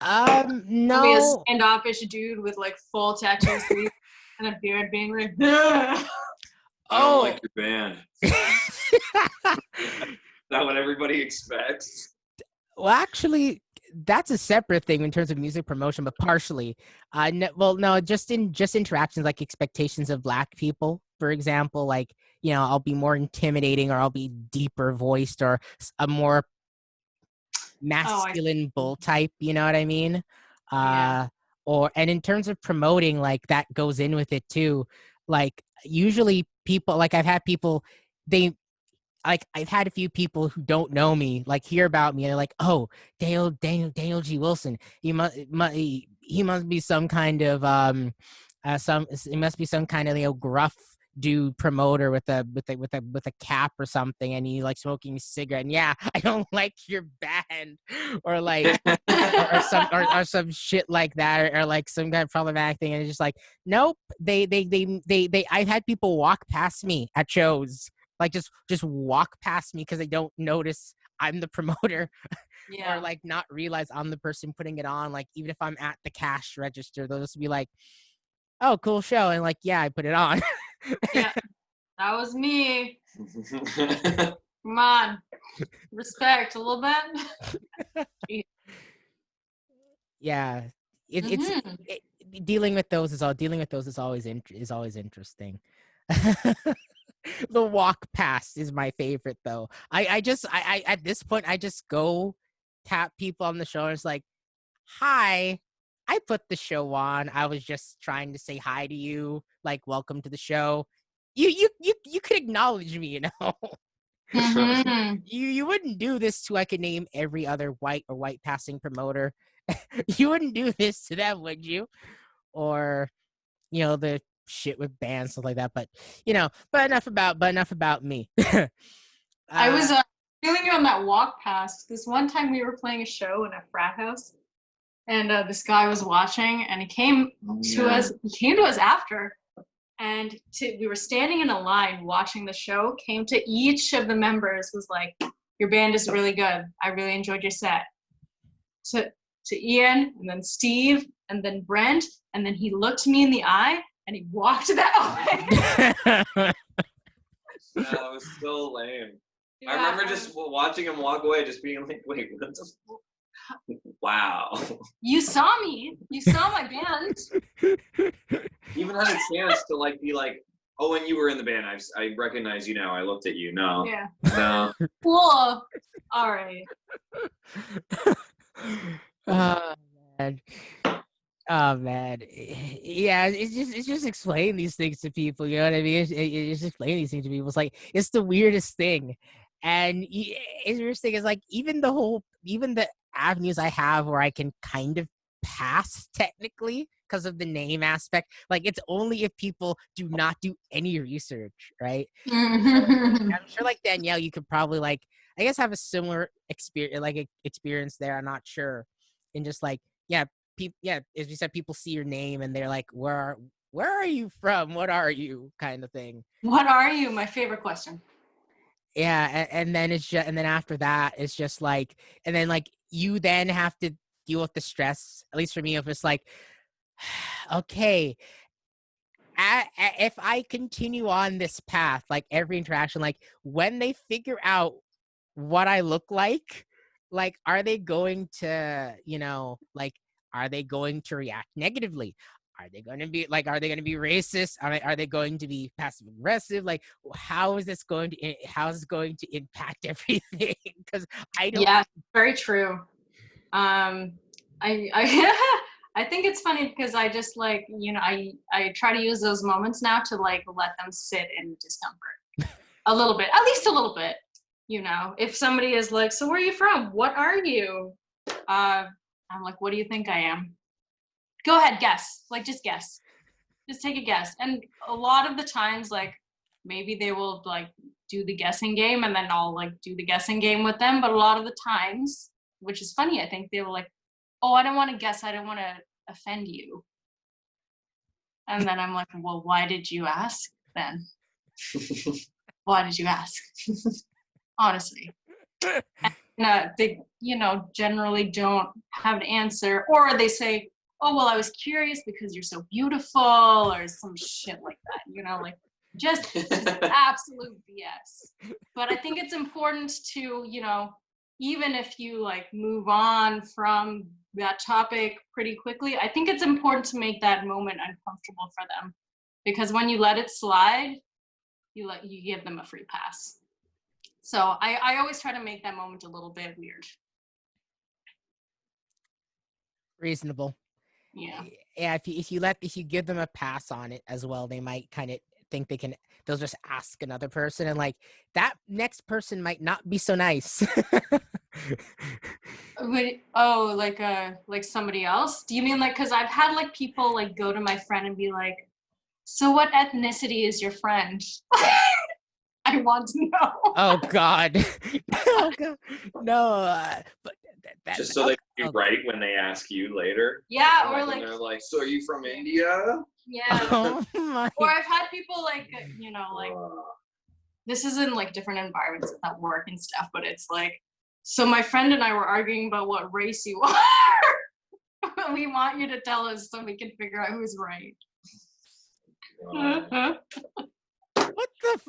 No. Be a standoffish dude with like full tattoo sleeves and a beard being like, ugh. I don't like your band. Is that what everybody expects? Well, actually, that's a separate thing in terms of music promotion, but partially. No, just interactions, like expectations of Black people, for example. Like, I'll be more intimidating, or I'll be deeper voiced, or a more masculine bull type. You know what I mean? Yeah. And in terms of promoting, like that goes in with it too. Like usually people, like I've had people, I've had a few people who don't know me, like hear about me, and they're like, "Oh, Daniel G. Wilson. He must be some kind of he must be some kind of gruff dude promoter with a cap or something, and he like smoking a cigarette. And yeah, I don't like your band, or like or some shit like that, or like some kind of problematic thing. And it's just like, nope. I've had people walk past me at shows. Like just walk past me because they don't notice I'm the promoter. or like not realize I'm the person putting it on. Like even if I'm at the cash register, they'll just be like, "Oh, cool show," and like, yeah, I put it on. Yeah, that was me. Come on, respect a little bit. Yeah, it's dealing with those is always interesting. The walk past is my favorite though. I at this point I just go tap people on the shoulder. It's like, hi, I put the show on. I was just trying to say hi to you, like welcome to the show. You could acknowledge me, you know. You wouldn't do this to, I could name every other white or white passing promoter. You wouldn't do this to them, would you? Or, you know, the shit with bands, stuff like that. But, you know, but enough about me. I was feeling you on that walk past. This one time we were playing a show in a frat house, and this guy was watching, and he came to us. He came to us after, and we were standing in a line watching the show. Came to each of the members, was like, "Your band is really good. I really enjoyed your set." To Ian, and then Steve, and then Brent, and then he looked me in the eye and he walked that way. That was so lame. Yeah. I remember just watching him walk away, just being like, "Wait, what the? Wow!" You saw me. You saw my band. Even had a chance to like be like, "Oh, when you were in the band, I recognize you now. I looked at you." No. Yeah. No. Cool. All right. Man. Oh man, yeah, it's just explaining these things to people. You know what I mean? It's just explaining these things to people. It's like it's the weirdest thing, and it's weirdest thing is like even the avenues I have where I can kind of pass technically because of the name aspect. Like it's only if people do not do any research, right? I'm sure like Danielle, you could probably like I guess have a similar experience there. I'm not sure, and just like as you said, people see your name and they're like, where are you from? What are you? Kind of thing. What are you? My favorite question. Yeah, and then it's just, and then after that, it's just like, and then like you then have to deal with the stress. At least for me, if it's like, okay, if I continue on this path, like every interaction, like when they figure out what I look like, are they going to, you know, like, are they going to react negatively? Are they going to be racist? Are they going to be passive aggressive? Like, how is this going to impact everything? Because I don't. Yeah, very true. I I think it's funny because I just like, you know, I try to use those moments now to like let them sit in discomfort a little bit, at least a little bit. You know, if somebody is like, so where are you from? What are you? I'm like, what do you think I am? Go ahead, guess. Like, just guess. Just take a guess. And a lot of the times, like, maybe they will like do the guessing game and then I'll like do the guessing game with them. But a lot of the times, which is funny, I think they were like, oh, I don't want to guess. I don't want to offend you. And then I'm like, well, why did you ask then? Why did you ask? Honestly. And, they, you know, generally don't have an answer, or they say, oh, well, I was curious because you're so beautiful, or some shit like that, you know, like just absolute BS. But I think it's important to, you know, even if you like move on from that topic pretty quickly, I think it's important to make that moment uncomfortable for them, because when you let it slide, you give them a free pass. So I always try to make that moment a little bit weird. Reasonable. Yeah. Yeah. If you give them a pass on it as well, they might kind of think they'll just ask another person, and like that next person might not be so nice. Wait, oh, like somebody else? Do you mean like, because I've had like people like go to my friend and be like, so what ethnicity is your friend? I want to know. Oh God. Oh God. No. But just so they can be right when they ask you later. Yeah, or like they're like, so are you from India? Yeah. Oh my. Or I've had people like, you know, like this is in like different environments at work and stuff, but it's like, So my friend and I were arguing about what race you are. We want you to tell us so we can figure out who's right. What the?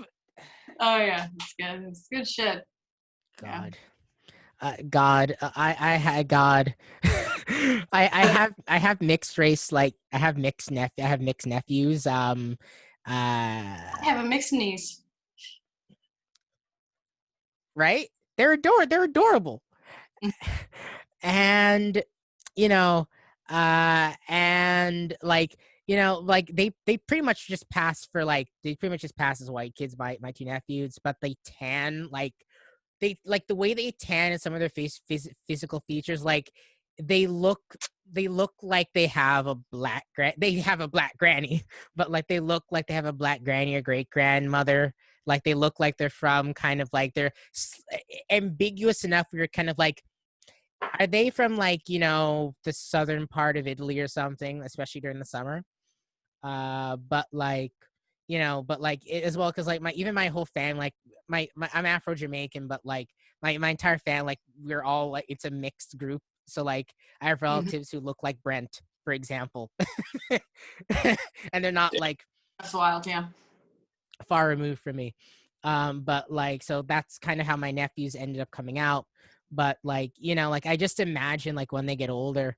Oh yeah, it's good. It's good shit. God. God, God. I have mixed race, like I have mixed nephews. I have a mixed niece. Right? They're adorable. And and like like they pretty much just pass for like as white kids, my two nephews, but they tan like the way they tan and some of their physical features, like they look like they have a black granny, but like they look like they have a black granny or great grandmother. Like they look like they're from kind of like they're ambiguous enough. We're kind of like, are they from like the southern part of Italy or something, especially during the summer? But like as well, because like my whole family, like my I'm Afro Jamaican, but like my entire family, like we're all like, it's a mixed group. So like I have relatives who look like Brent, for example, and they're not like, that's wild, yeah, far removed from me. But like, so that's kind of how my nephews ended up coming out. But like like I just imagine like when they get older,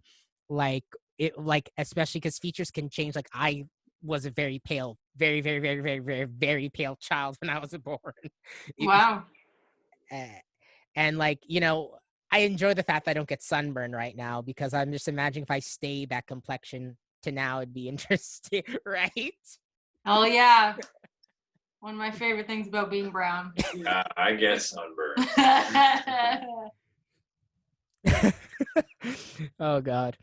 like it, like especially because features can change. Like I was a very pale, very, very, very, very, very, very pale child when I was born. Wow. And like I enjoy the fact that I don't get sunburn right now, because I'm just imagining if I stay that complexion to now, it'd be interesting, right? Oh yeah. One of my favorite things about being brown. Yeah, I get sunburn. Oh God.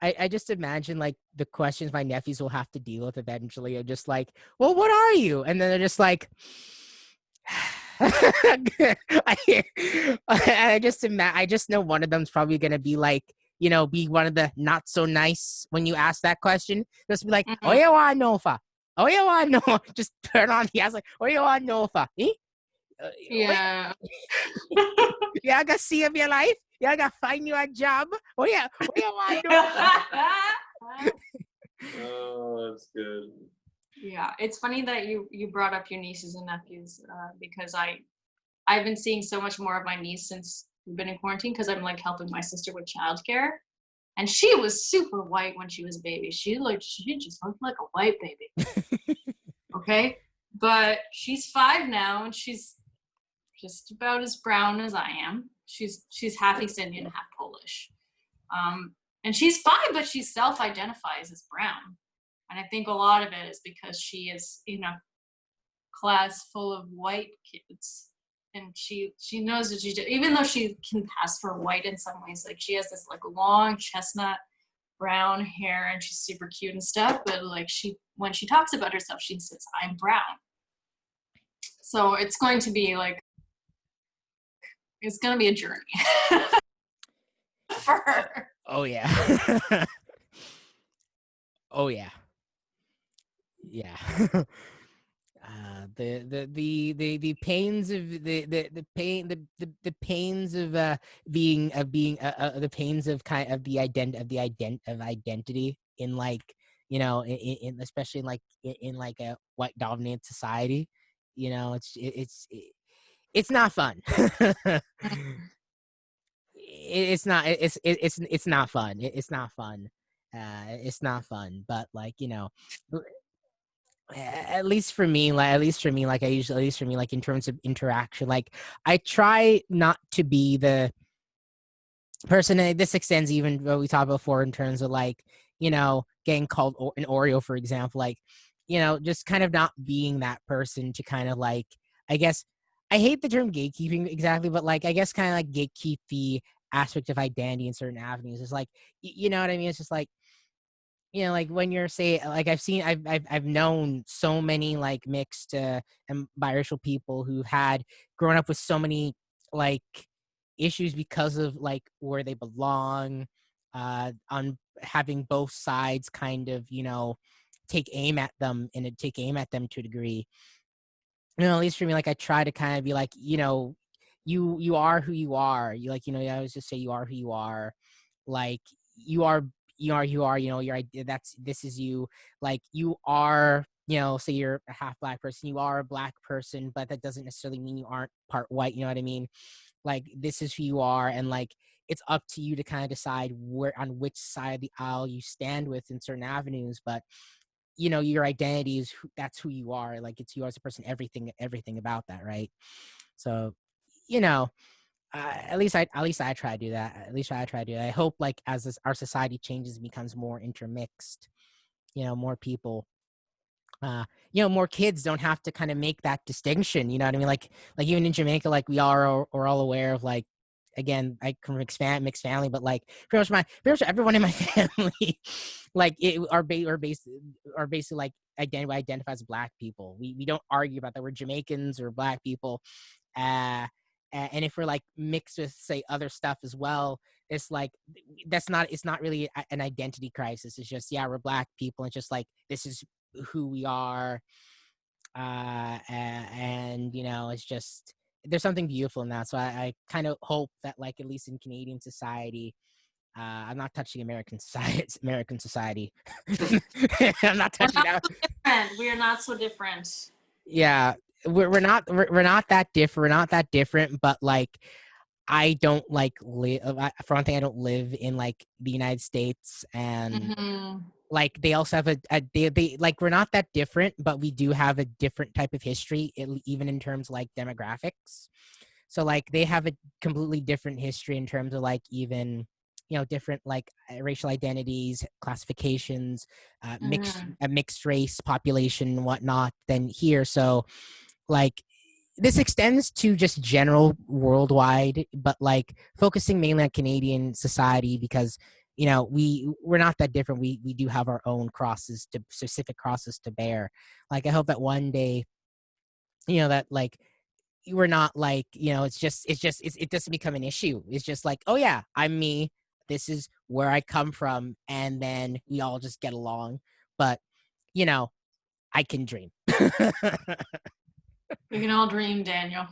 I just imagine like the questions my nephews will have to deal with eventually are just like, well, what are you? And then they're just like, I just know one of them's probably gonna be like, be one of the not so nice when you ask that question. Just be like, oh yeah, I know fa. Oh yeah, I know. Just turn on. He has like, oh yeah, I know fa. Yeah. Yeah, I gotta see of your life. Yeah, I gotta find you a job. Oh yeah, I know. Oh, that's good. Yeah, it's funny that you brought up your nieces and nephews, because I've been seeing so much more of my niece since we've been in quarantine, because I'm like helping my sister with childcare, and she was super white when she was a baby. She just looked like a white baby. Okay, but she's 5 now, and she's just about as brown as I am. She's half East Indian, half Polish, and she's 5, but she self-identifies as brown. And I think a lot of it is because she is in a class full of white kids, and she knows that even though she can pass for white in some ways, like she has this like long chestnut brown hair, and she's super cute and stuff. But like when she talks about herself, she says, "I'm brown." So it's going to be a journey for her. Oh yeah. Oh yeah. Yeah. The pains of the pains of being the pains of identity in like in especially in like in like a white dominated society. It's not fun. It's not fun. It's not fun. It's not fun. But like at least for me, like I usually, at least for me, like in terms of interaction, like I try not to be the person. And this extends even what we talked before in terms of like getting called an Oreo, for example, like just kind of not being that person to kind of like, I guess I hate the term gatekeeping exactly, but like I guess kind of like gatekeep the aspect of identity in certain avenues. It's like you know what I mean. It's just like like when you're like I've known so many like mixed and biracial people who had grown up with so many like issues because of like where they belong, on having both sides kind of take aim at them to a degree. At least for me, like I try to kind of be like you are who you are. You like, I always just say you are who you are. Like you are, this is you. Like you are, say you're a half black person, you are a black person, but that doesn't necessarily mean you aren't part white. You know what I mean? Like this is who you are, and like it's up to you to kind of decide on which side of the aisle you stand with in certain avenues. But your identity is that's who you are. Like it's you as a person, everything about that, right? So at least I try to do that. I hope like as our society changes and becomes more intermixed, more people, more kids don't have to kind of make that distinction. You know what I mean? Like even in Jamaica, like we're all aware of, like, again, I come from mixed family, but like pretty much everyone in my family, like are basically like identify as black people. We don't argue about that. We're Jamaicans or black people. And if we're like mixed with, say, other stuff as well, it's like it's not really an identity crisis. It's just, we're black people. It's just like this is who we are, and it's just, there's something beautiful in that. So I kind of hope that, like, at least in Canadian society, I'm not touching American society. I'm not touching that. We are not so different. Yeah, we're not that different. We're not that different, but like I don't like live. For one thing, I don't live in like the United States, and like they also have they like, we're not that different, but we do have a different type of history, even in terms of like demographics. So like they have a completely different history in terms of like even different like racial identities, classifications, mixed race population and whatnot than here. So like this extends to just general worldwide, but like focusing mainly on Canadian society, because we're not that different. We do have our own specific crosses to bear. Like I hope that one day, that like we're not like, it doesn't become an issue. It's just like, oh yeah, I'm me, this is where I come from, and then we all just get along. But I can dream. We can all dream, Daniel.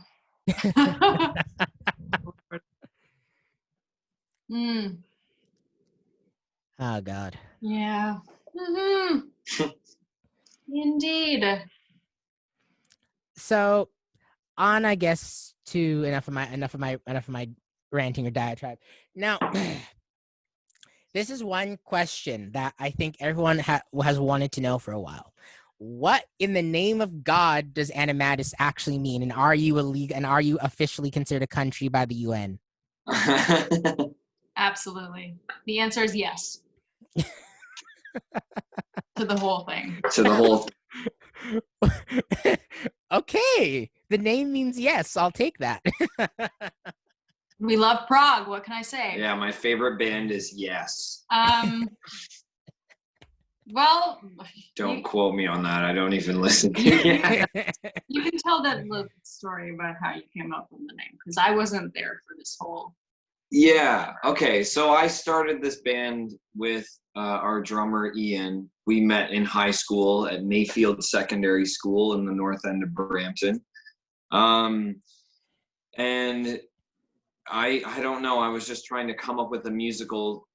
Oh God. Yeah. Indeed. So on, I guess, to enough of my ranting or diatribe. Now, this is one question that I think everyone has wanted to know for a while. What in the name of God does Animatist actually mean? And are you are you officially considered a country by the UN? Absolutely. The answer is yes. To the whole thing. To the whole Okay. The name means yes. I'll take that. We love Prague. What can I say? Yeah, my favorite band is Yes. Well, don't quote me on that. I don't even listen to it. You can tell that little story about how you came up with the name, because I wasn't there for this whole. Yeah. Okay. So I started this band with our drummer Ian. We met in high school at Mayfield Secondary School in the north end of Brampton. And I don't know. I was just trying to come up with a musical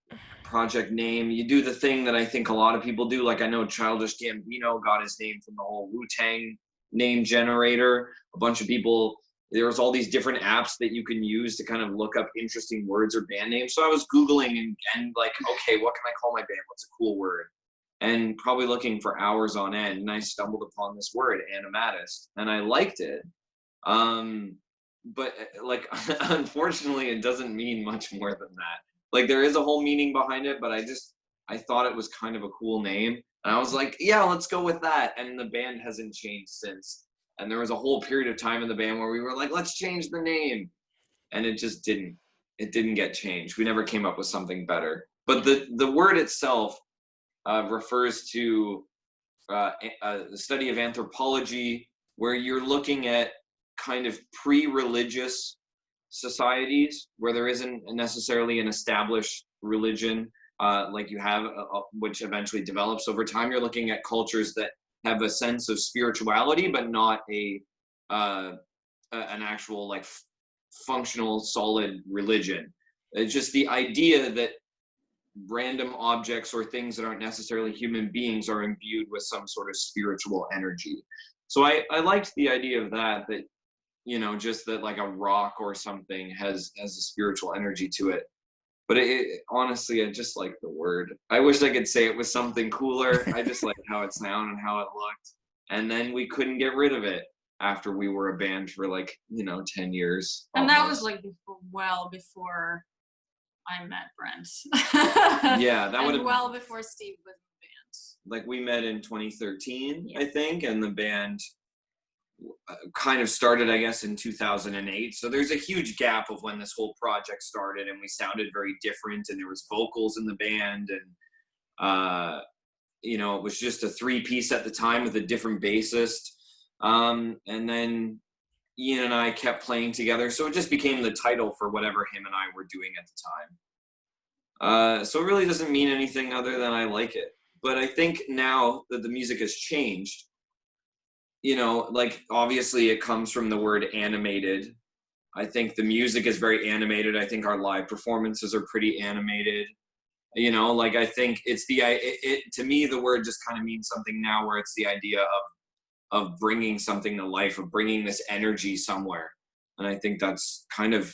project name. You do the thing that I think a lot of people do. Like I know Childish Gambino got his name from the whole Wu-Tang name generator. A bunch of people, there's all these different apps that you can use to kind of look up interesting words or band names. So I was Googling and like, okay, what can I call my band? What's a cool word? And probably looking for hours on end. And I stumbled upon this word, Animatist, and I liked it. But like, unfortunately, it doesn't mean much more than that. Like there is a whole meaning behind it, but I thought it was kind of a cool name. And I was like, yeah, let's go with that. And the band hasn't changed since. And there was a whole period of time in the band where we were like, let's change the name. And it just didn't get changed. We never came up with something better. But the word itself refers to the study of anthropology, where you're looking at kind of pre-religious societies where there isn't necessarily an established religion like you have, which eventually develops over time. You're looking at cultures that have a sense of spirituality, but not an actual like functional, solid religion. It's just the idea that random objects or things that aren't necessarily human beings are imbued with some sort of spiritual energy. So I liked the idea of that, you know, just that like a rock or something has a spiritual energy to it. But honestly, I just like the word. I wish I could say it was something cooler. I just like how it sounded and how it looked. And then we couldn't get rid of it after we were a band for like, you know, 10 years. And almost. that was like before I met Brent. Yeah, that would have well before Steve was in the band. Like we met in 2013, yeah. I think, and the band kind of started, I guess, in 2008. So there's a huge gap of when this whole project started, and we sounded very different, and there was vocals in the band, and you know, it was just a 3-piece at the time with a different bassist. And then Ian and I kept playing together, so it just became the title for whatever him and I were doing at the time. So it really doesn't mean anything other than I like it. But I think now that the music has changed, you know, like obviously it comes from the word animated. I think the music is very animated. I think our live performances are pretty animated. You know, like I think it's to me, the word just kind of means something now where it's the idea of bringing something to life, of bringing this energy somewhere. And I think that's kind of,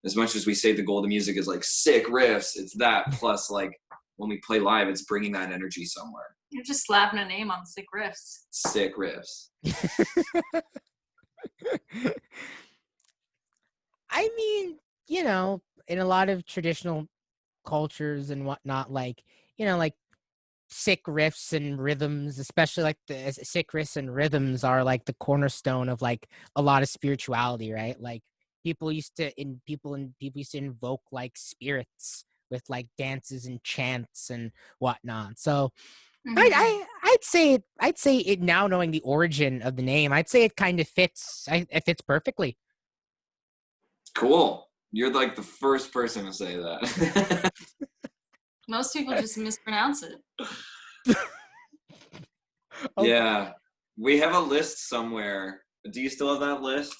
as much as we say the goal of the music is like sick riffs, it's that plus like when we play live, it's bringing that energy somewhere. You're just slapping a name on sick riffs. Sick riffs. I mean, you know, in a lot of traditional cultures and whatnot, like, you know, like sick riffs and rhythms, especially like the sick riffs and rhythms are like the cornerstone of like a lot of spirituality, right? Like people used to invoke like spirits with like dances and chants and whatnot. So I'd say it now, knowing the origin of the name, I'd say it kind of fits. It fits perfectly. Cool. You're like the first person to say that. Most people just mispronounce it. Okay. Yeah. We have a list somewhere. Do you still have that list?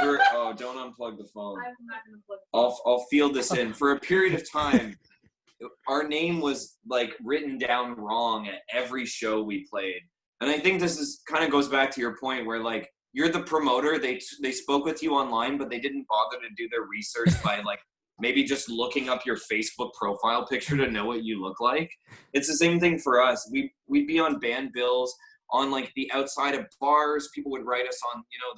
Oh, don't unplug the phone. I'm not gonna plug the phone. I'll field this in. For a period of time, our name was like written down wrong at every show we played. And I think this is kind of goes back to your point where like you're the promoter. They spoke with you online, but they didn't bother to do their research by like maybe just looking up your Facebook profile picture to know what you look like. It's the same thing for us. We'd be on band bills, on like the outside of bars. People would write us on, you know,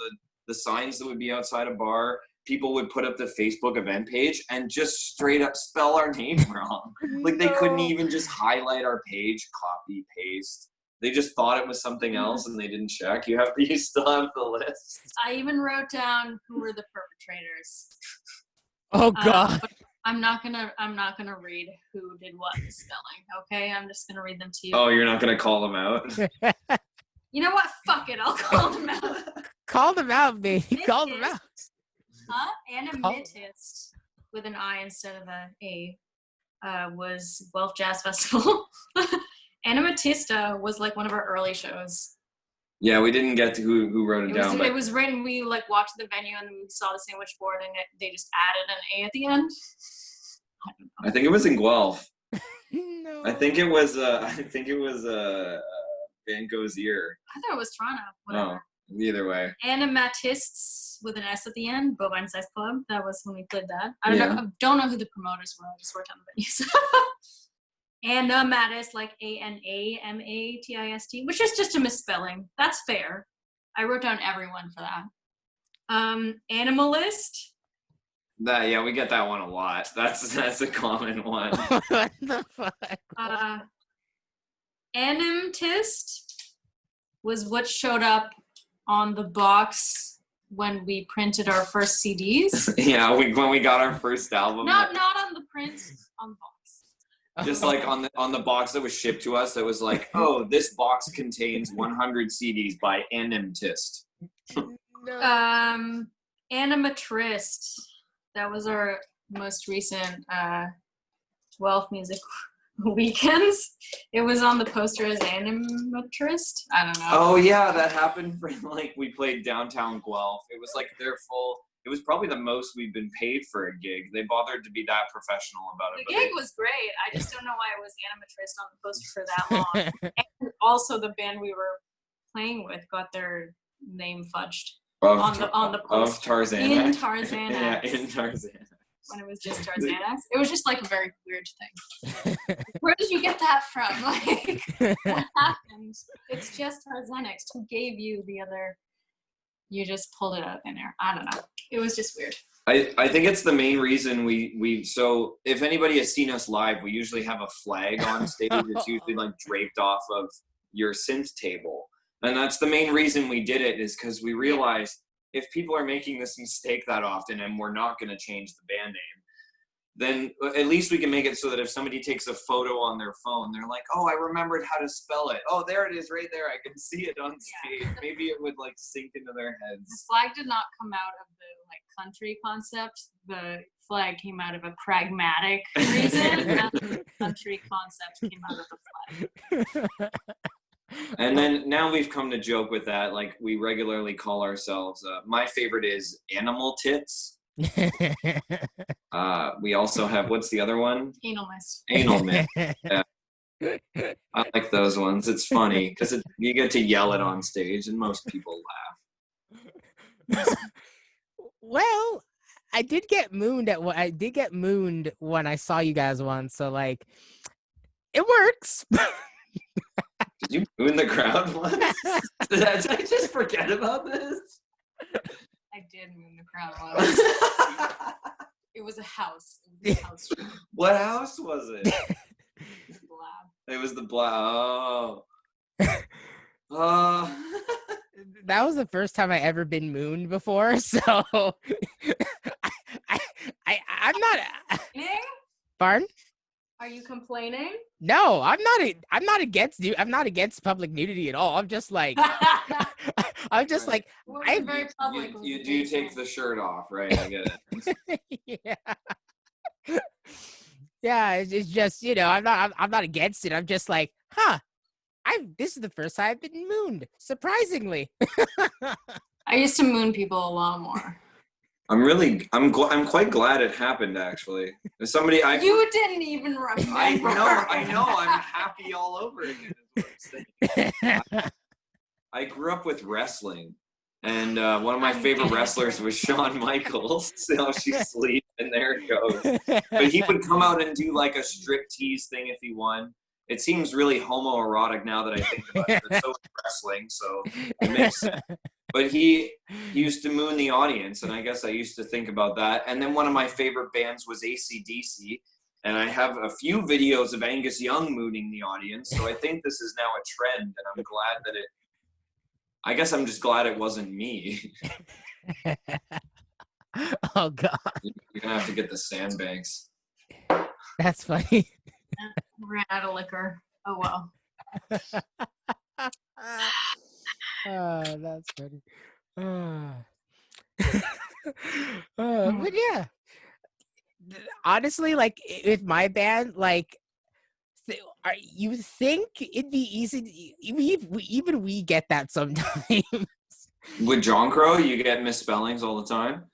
the signs that would be outside a bar. People would put up the Facebook event page and just straight up spell our name wrong. Like they couldn't even just highlight our page, copy, paste. They just thought it was something else and they didn't check. You still have the list. I even wrote down who were the perpetrators. Oh God. But I'm not gonna read who did what in spelling, okay? I'm just gonna read them to you. Oh, you're not gonna call them out? You know what? Fuck it, I'll call them out. Call them out, baby. Call them out. Animatist with an I instead of a was Guelph Jazz Festival. Animatista was like one of our early shows. Yeah, we didn't get to who wrote it down. It was written, we like walked to the venue and we saw the sandwich board and they just added an A at the end. I don't know. I think it was in Guelph. No. I think it was Van Gogh's ear. I thought it was Toronto. Whatever. Oh, either way. Animatists with an S at the end, Bovine Size Club. That was when we played that. I don't know who the promoters were. I just worked on the venues. Animatist, like ANAMATIST, which is just a misspelling. That's fair. I wrote down everyone for that. Animalist. Yeah, we get that one a lot. That's a common one. What the fuck? Animatist was what showed up on the box when we printed our first CDs. Yeah, when we got our first album. Not on the print, on the box. Just like on the box that was shipped to us, it was like, oh, this box contains 100 CDs by Animatist. No. Animatrist. That was our most recent Guelph music weekends. It was on the poster as Animatist. I don't know. Oh yeah, that happened for like we played downtown Guelph. It was like their full. It was probably the most we've been paid for a gig. They bothered to be that professional about it. The gig was great. I just don't know why it was Animatist on the poster for that long. And also, the band we were playing with got their name fudged on the poster. Of Tarzan. In Tarzan. Yeah, in Tarzan. When it was just Tarzanax. It was just like a very weird thing. Where did you get that from? Like, what happened? It's just Tarzanax. Who gave you the other? You just pulled it out of thin air. I don't know. It was just weird. I think it's the main reason we so if anybody has seen us live, we usually have a flag on stage that's usually like draped off of your synth table. And that's the main reason we did it, is because we realized if people are making this mistake that often and we're not going to change the band name, then at least we can make it so that if somebody takes a photo on their phone, they're like, oh, I remembered how to spell it. Oh, there it is right there. I can see it on stage. Yeah. Maybe it would like sink into their heads. The flag did not come out of the like country concept. The flag came out of a pragmatic reason. And the country concept came out of the flag. And then now we've come to joke with that. Like we regularly call ourselves, my favorite is Animal Tits. We also have, what's the other one? Anal Mist. Anal Mist. Yeah. I like those ones. It's funny because you get to yell it on stage and most people laugh. Well, I did get mooned when I saw you guys once, so like it works. Did you moon the crowd once? Did I just forget about this? I did moon the crowd once. It was a house. It was a house. What house was it? It was the Blab. It was the Blab. Oh. That was the first time I ever been mooned before, so I'm not. Pardon? Are you complaining? No, I'm not against public nudity at all. I'm just like, I'm just like, I'm very public. You take the shirt off, right? I get it. Yeah. Yeah, it's just, I'm not against it. I'm just like, this is the first time I've been mooned, surprisingly. I used to moon people a lot more. I'm quite glad it happened, actually. As somebody you didn't even remember. I know. I'm happy all over again. Is what I'm saying. I grew up with wrestling, and one of my favorite wrestlers was Shawn Michaels. So she sleeps, and there it goes. But he would come out and do like a striptease thing if he won. It seems really homoerotic now that I think about it. It's so wrestling, so it makes sense. But he used to moon the audience, and I guess I used to think about that. And then one of my favorite bands was AC/DC, and I have a few videos of Angus Young mooning the audience, so I think this is now a trend, and I'm glad that I guess I'm just glad it wasn't me. Oh, God. You're going to have to get the sandbanks. That's funny. Ran out of liquor. Oh, well. Oh, that's funny. But yeah, honestly, like with my band, like, you think it'd be easy? Even we get that sometimes. With John Crow, you get misspellings all the time.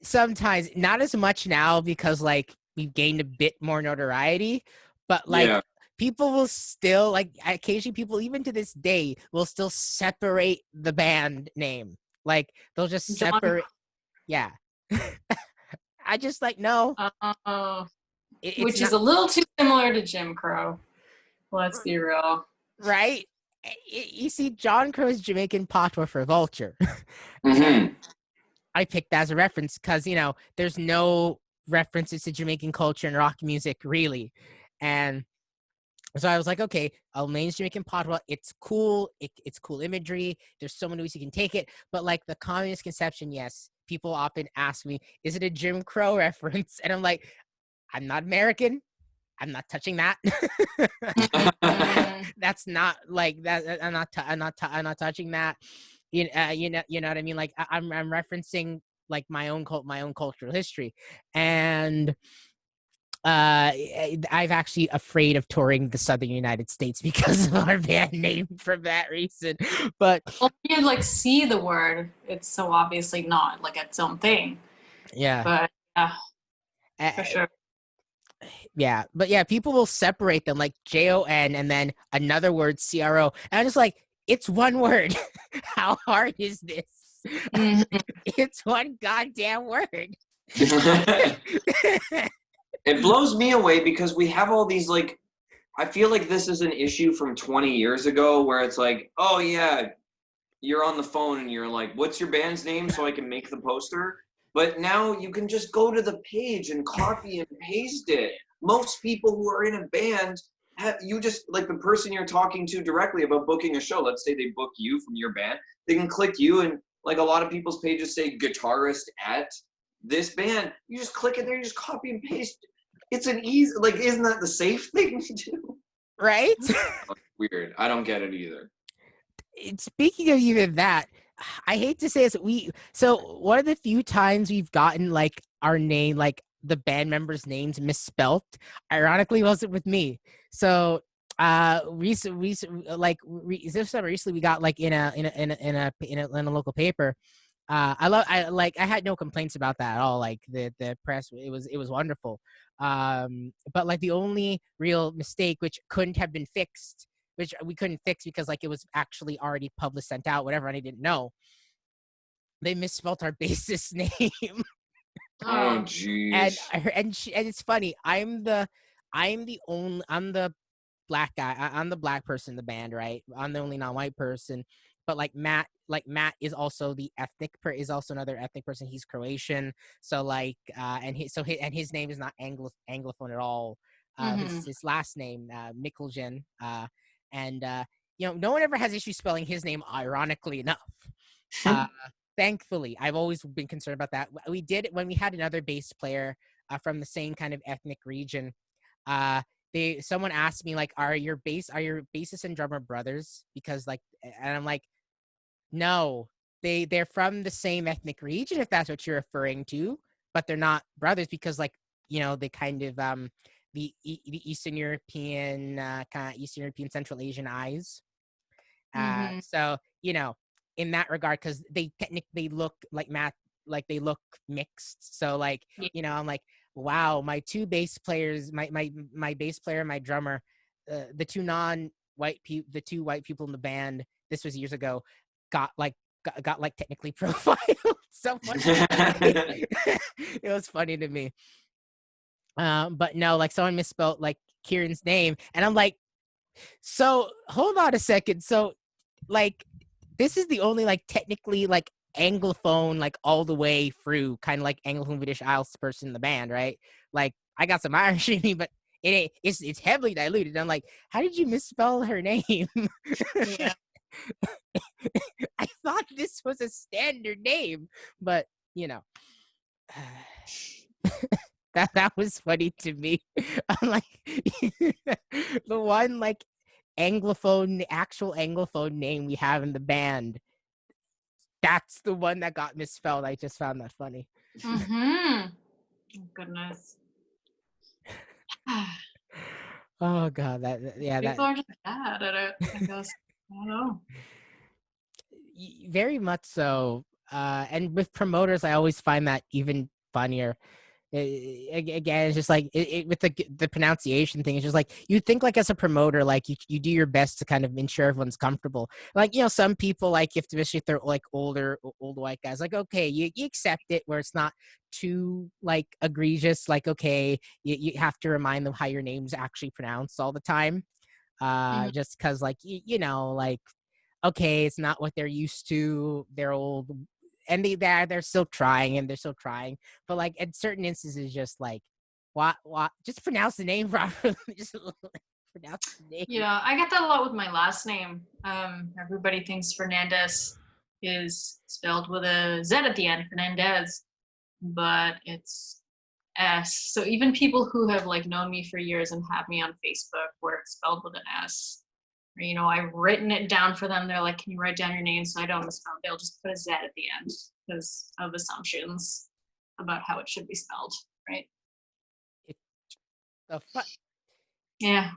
Sometimes, not as much now because like we've gained a bit more notoriety, but like. People will still, like, occasionally people, even to this day, will still separate the band name. Like, they'll just separate. Yeah. I just, like, no. Which is a little too similar to Jim Crow. Let's be real. Right? You see, John Crow's Jamaican patois for vulture. Mm-hmm. I picked that as a reference because, there's no references to Jamaican culture and rock music, really. And so I was like, okay, I'll name Jamaican patois. It's cool. It's cool imagery. There's so many ways you can take it. But like the communist conception, yes, people often ask me, is it a Jim Crow reference? And I'm like, I'm not American. I'm not touching that. That's not like that. I'm not touching that. You know what I mean? Like I'm referencing like my own cultural history, and I've actually afraid of touring the Southern United States because of our band name for that reason. But well, you like see the word, it's so obviously not like its own thing. yeah, But for sure. Yeah, but yeah, people will separate them like JON and then another word CRO. And I'm just like, it's one word. How hard is this? Mm-hmm. It's one goddamn word. It blows me away because we have all these like, I feel like this is an issue from 20 years ago where it's like, oh yeah, you're on the phone and you're like, what's your band's name so I can make the poster? But now you can just go to the page and copy and paste it. Most people who are in a band, you just, like the person you're talking to directly about booking a show, let's say they book you from your band, they can click you and like a lot of people's pages say guitarist at this band. You just click it there, you just copy and paste. It's an easy, like, isn't that the safe thing to do? Right? Weird. I don't get it either. Speaking of even that, I hate to say this, so one of the few times we've gotten like our name, like the band members' names misspelt, ironically wasn't with me. So recently we got like in a local paper. I had no complaints about that at all. Like the press, it was wonderful. But like the only real mistake, which couldn't have been fixed, which we couldn't fix because like it was actually already published, sent out, whatever, and I didn't know. They misspelled our bassist name. Oh jeez. And it's funny. I'm the black guy. I'm the black person in the band, right? I'm the only non-white person. But Matt is also is also another ethnic person. He's Croatian. So and his name is not Anglophone at all. His last name, Mikkeljen. And no one ever has issue spelling his name, ironically enough. Thankfully, I've always been concerned about that. We did when we had another bass player from the same kind of ethnic region. Someone asked me like, are your bassist and drummer brothers? Because and I'm like, no, they're from the same ethnic region if that's what you're referring to, but they're not brothers because they kind of the Eastern European Central Asian eyes. So in that regard, because they technically look like Matt, like they look mixed. So I'm like, wow, my two bass players, my bass player and my drummer, the two white people in the band, this was years ago, got technically profiled. So funny. It was funny to me. But no, like someone misspelled like Kieran's name, and I'm like, so hold on a second. So this is the only technically Anglophone all the way through, kind of like Anglophone British Isles person in the band, right? Like I got some Irish in me, but it's heavily diluted. I'm like, how did you misspell her name? Yeah. I thought this was a standard name, but that was funny to me. I'm like the one actual Anglophone name we have in the band, that's the one that got misspelled. I just found that funny. Oh, goodness. Oh god, people are just bad at it, I guess. I don't know. Very much so. And with promoters, I always find that even funnier. Again, it's just with the pronunciation thing. It's just you think as a promoter, you do your best to kind of ensure everyone's comfortable. Some people especially if they're older white guys, okay, you accept it where it's not too egregious. Okay, you have to remind them how your name's actually pronounced all the time. Just because okay, it's not what they're used to. They're old. And they're still trying, but in certain instances, just what, just pronounce the name properly. Just pronounce the name. Yeah, I get that a lot with my last name. Everybody thinks Fernandez is spelled with a Z at the end, Fernandez, but it's S. So even people who have known me for years and have me on Facebook where it's spelled with an S, or, I've written it down for them. They're like, can you write down your name so I don't misspell? They'll just put a Z at the end because of assumptions about how it should be spelled, right? Yeah.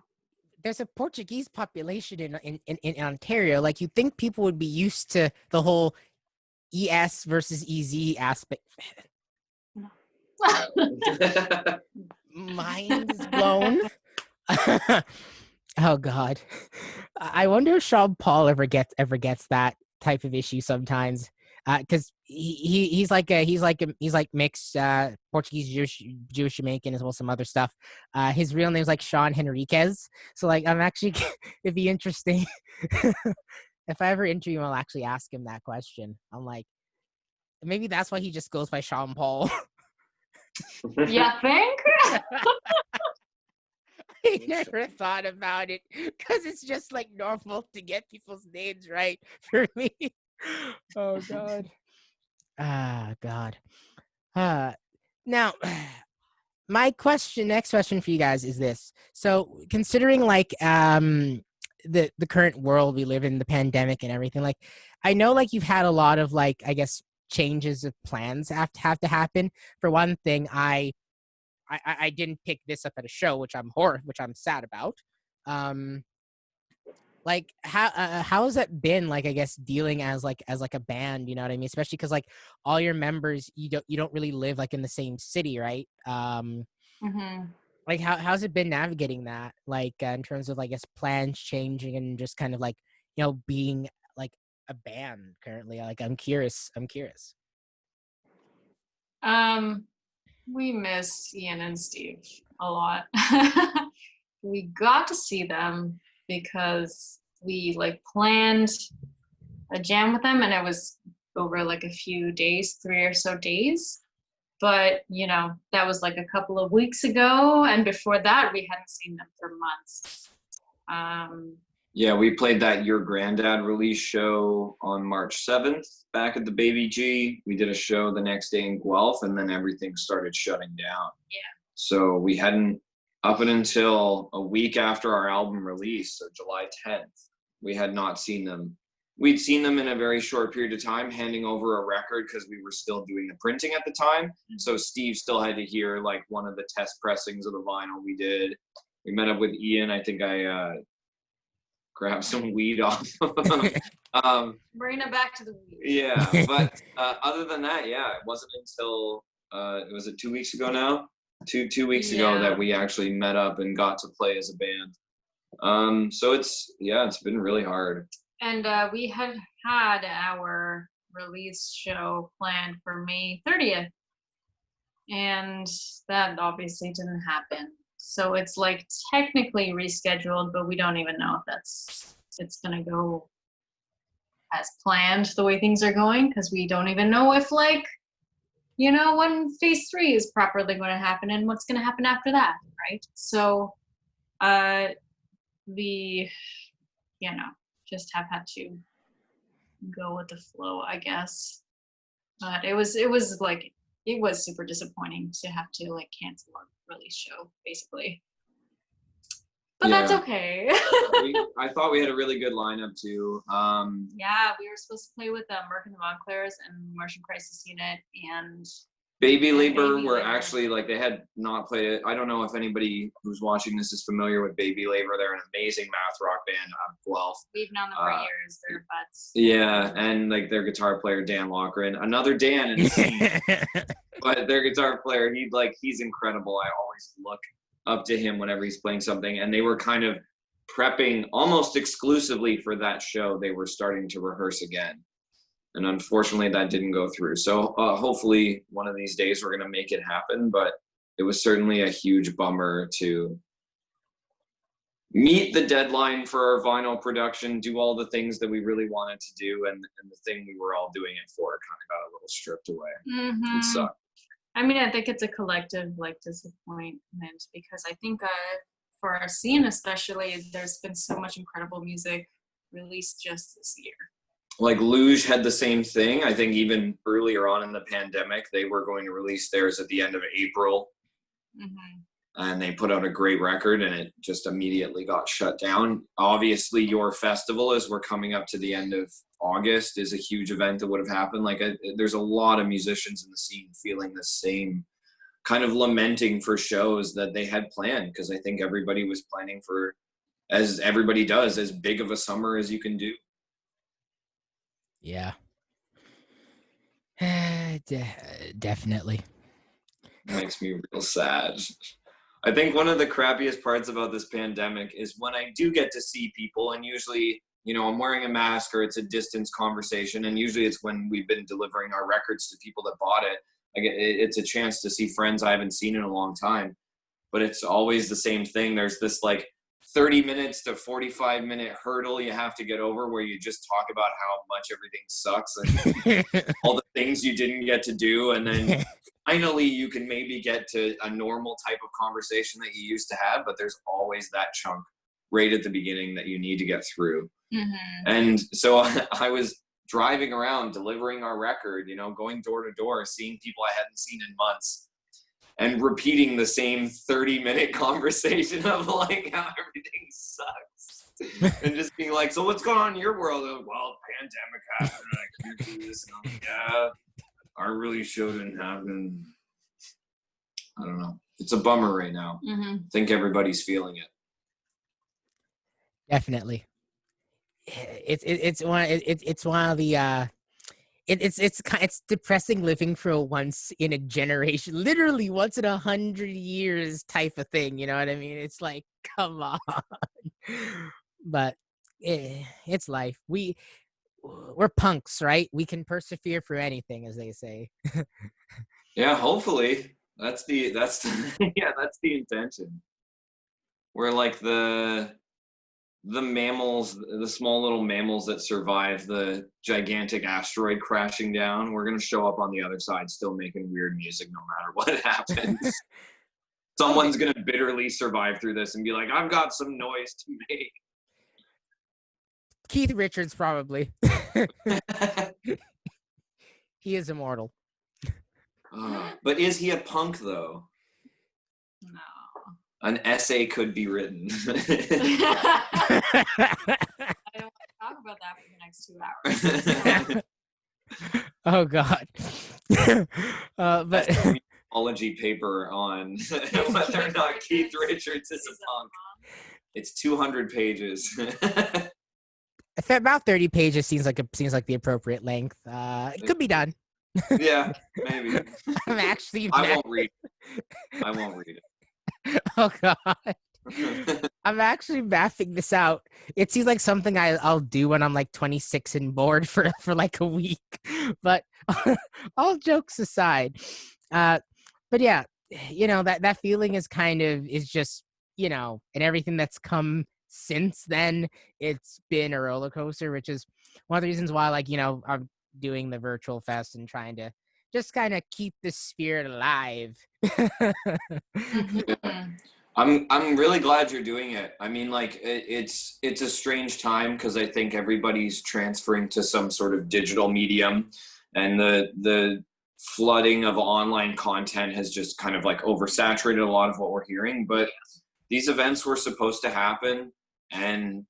There's a Portuguese population in Ontario. Like, you think people would be used to the whole ES versus EZ aspect. Mind is blown. Oh God, I wonder if Shawn Paul ever gets that type of issue sometimes, because he's like mixed Portuguese, Jewish Jamaican, as well as some other stuff. His real name's like Shawn Henriquez. So like, I'm actually it'd be interesting if I ever interview him. I'll actually ask him that question. I'm like, maybe that's why he just goes by Shawn Paul. You think? I never thought about it because it's just like normal to get people's names right for me. Oh God. God. Now, my next question for you guys is this. So, considering like the current world we live in, the pandemic and everything, like, I know like you've had a lot of like, I guess, changes of plans have to happen. For one thing, I didn't pick this up at a show, which I'm sad about. Like, how has that been, like, I guess, dealing as a band, you know what I mean? Especially because like all your members, you don't really live like in the same city, right? Like, how's it been navigating that, like, in terms of, I guess, plans changing and just kind of like, being like a band currently? Like, I'm curious. We miss Ian and Steve a lot. We got to see them because we like planned a jam with them, and it was over like a few days, 3 or so days. But that was like a couple of weeks ago, and before that we hadn't seen them for months. Yeah, we played that Your Granddad release show on March 7th back at the Baby G. We did a show the next day in Guelph, and then everything started shutting down. Yeah. So we hadn't, up until a week after our album release, so July 10th, we had not seen them. We'd seen them in a very short period of time, handing over a record because we were still doing the printing at the time. So Steve still had to hear like one of the test pressings of the vinyl we did. We met up with Ian. I think I grab some weed off. Bring it back to the weed. Yeah, but other than that, yeah, it wasn't until was it 2 weeks ago now? Two weeks ago that we actually met up and got to play as a band. So it's been really hard. And we had our release show planned for May 30th, and that obviously didn't happen. So it's like technically rescheduled, but we don't even know if it's gonna go as planned the way things are going, because we don't even know if when phase 3 is properly going to happen and what's going to happen after that, right? So we just have had to go with the flow, I guess. But it was super disappointing to have to like cancel our release show, basically. But that's okay. I thought we had a really good lineup too. Yeah, we were supposed to play with Merc and the Montclairs and Martian Crisis Unit and Baby Labor were actually like, they had not played it. I don't know if anybody who's watching this is familiar with Baby Labor. They're an amazing math rock band out of Guelph. We've known them for years. They're butts. Yeah, and like their guitar player Dan Lochran, another Dan in the scene. But their guitar player, he's incredible. I always look up to him whenever he's playing something. And they were kind of prepping almost exclusively for that show. They were starting to rehearse again. And unfortunately, that didn't go through. So hopefully one of these days we're going to make it happen. But it was certainly a huge bummer to meet the deadline for our vinyl production, do all the things that we really wanted to do. And the thing we were all doing it for kind of got a little stripped away. Mm-hmm. It sucked. I mean, I think it's a collective disappointment, because I think for our scene especially, there's been so much incredible music released just this year. Like Luge had the same thing. I think even earlier on in the pandemic, they were going to release theirs at the end of April. Mm-hmm. And they put out a great record, and it just immediately got shut down. Obviously, your festival, as we're coming up to the end of August, is a huge event that would have happened. Like, there's a lot of musicians in the scene feeling the same kind of lamenting for shows that they had planned, because I think everybody was planning for, as everybody does, as big of a summer as you can do. Yeah. Definitely. Makes me real sad. I think one of the crappiest parts about this pandemic is when I do get to see people, and usually, I'm wearing a mask or it's a distance conversation, and usually it's when we've been delivering our records to people that bought it. It's a chance to see friends I haven't seen in a long time, but it's always the same thing. There's this like 30 minutes to 45-minute hurdle you have to get over where you just talk about how much everything sucks and all the things you didn't get to do, and then finally you can maybe get to a normal type of conversation that you used to have, but there's always that chunk right at the beginning that you need to get through. And so I was driving around delivering our record, going door to door, seeing people I hadn't seen in months, and repeating the same 30-minute conversation of like how everything sucks, and just being like, so what's going on in your world? Well, pandemic happened and I can't do this. And I'm like, yeah, our really show didn't happen. I don't know. It's a bummer right now. I think everybody's feeling it. Definitely. It's one of the it's depressing living for a once in a generation, literally once in 100 years type of thing. You know what I mean? It's like, come on. But it's life. We're punks, right? We can persevere through anything, as they say. Yeah, hopefully that's the yeah, that's the intention. We're like the mammals, the small little mammals that survive the gigantic asteroid crashing down. We're going to show up on the other side still making weird music no matter what happens. Someone's going to bitterly survive through this and be like, I've got some noise to make. Keith Richards, probably. He is immortal. But is he a punk, though? No. An essay could be written. I don't want to talk about that for the next 2 hours. Oh God. But an apology paper on whether or not Keith Richards is a punk. It's 200 pages. About 30 pages seems like the appropriate length. It could be done. Yeah, maybe. I won't read it. Oh God. I'm actually mapping this out. It seems like something I'll do when I'm like 26 and bored for like a week. But all jokes aside, but yeah, that feeling is just, and everything that's come since then, it's been a roller coaster, which is one of the reasons why, like, I'm doing the virtual fest and trying to just kind of keep the spirit alive. I'm really glad you're doing it. I mean, like, it's a strange time because I think everybody's transferring to some sort of digital medium, and the flooding of online content has just kind of like oversaturated a lot of what we're hearing. But these events were supposed to happen, and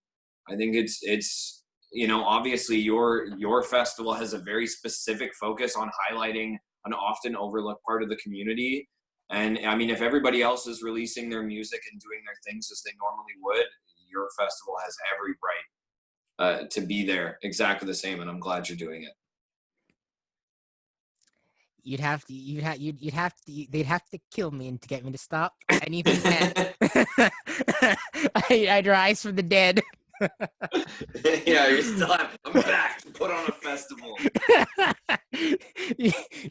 I think it's obviously your festival has a very specific focus on highlighting an often overlooked part of the community. And I mean, if everybody else is releasing their music and doing their things as they normally would, your festival has every right to be there exactly the same. And I'm glad you're doing it. They'd have to kill me to get me to stop. And even then, I'd rise from the dead. Yeah, you're still. I'm back to put on a festival.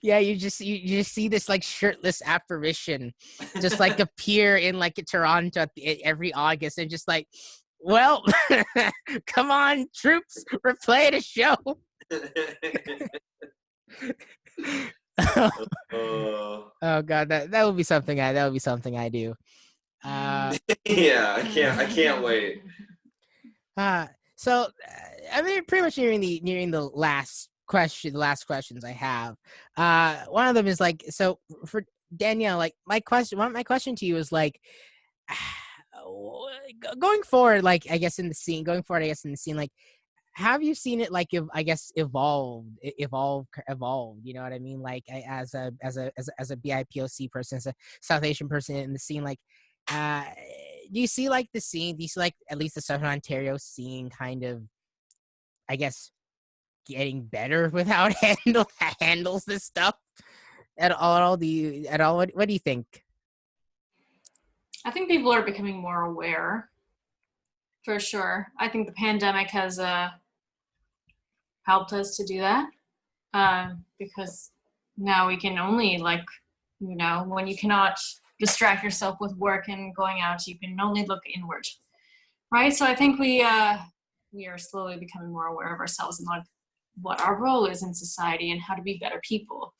Yeah, you just see this like shirtless apparition, just like appear in like Toronto every August, and just like, well, come on, troops, we're playing a show. Oh God, that would be something I do. Yeah, I can't wait. So I mean, pretty much nearing the last questions I have. One of them is like, so for Danielle, like my question to you is like, going forward, I guess in the scene, like, have you seen it like I guess evolved, you know what I mean, like as a BIPOC person, as a South Asian person in the scene, like do you see like the scene, do you see like at least the Southern Ontario scene kind of, I guess, getting better with how it handles this stuff at all? What do you think? I think people are becoming more aware, for sure. I think the pandemic has helped us to do that, because now we can only, like, you know, when you cannot distract yourself with work and going out, you can only look inward, right? So I think we are slowly becoming more aware of ourselves and like what our role is in society and how to be better people.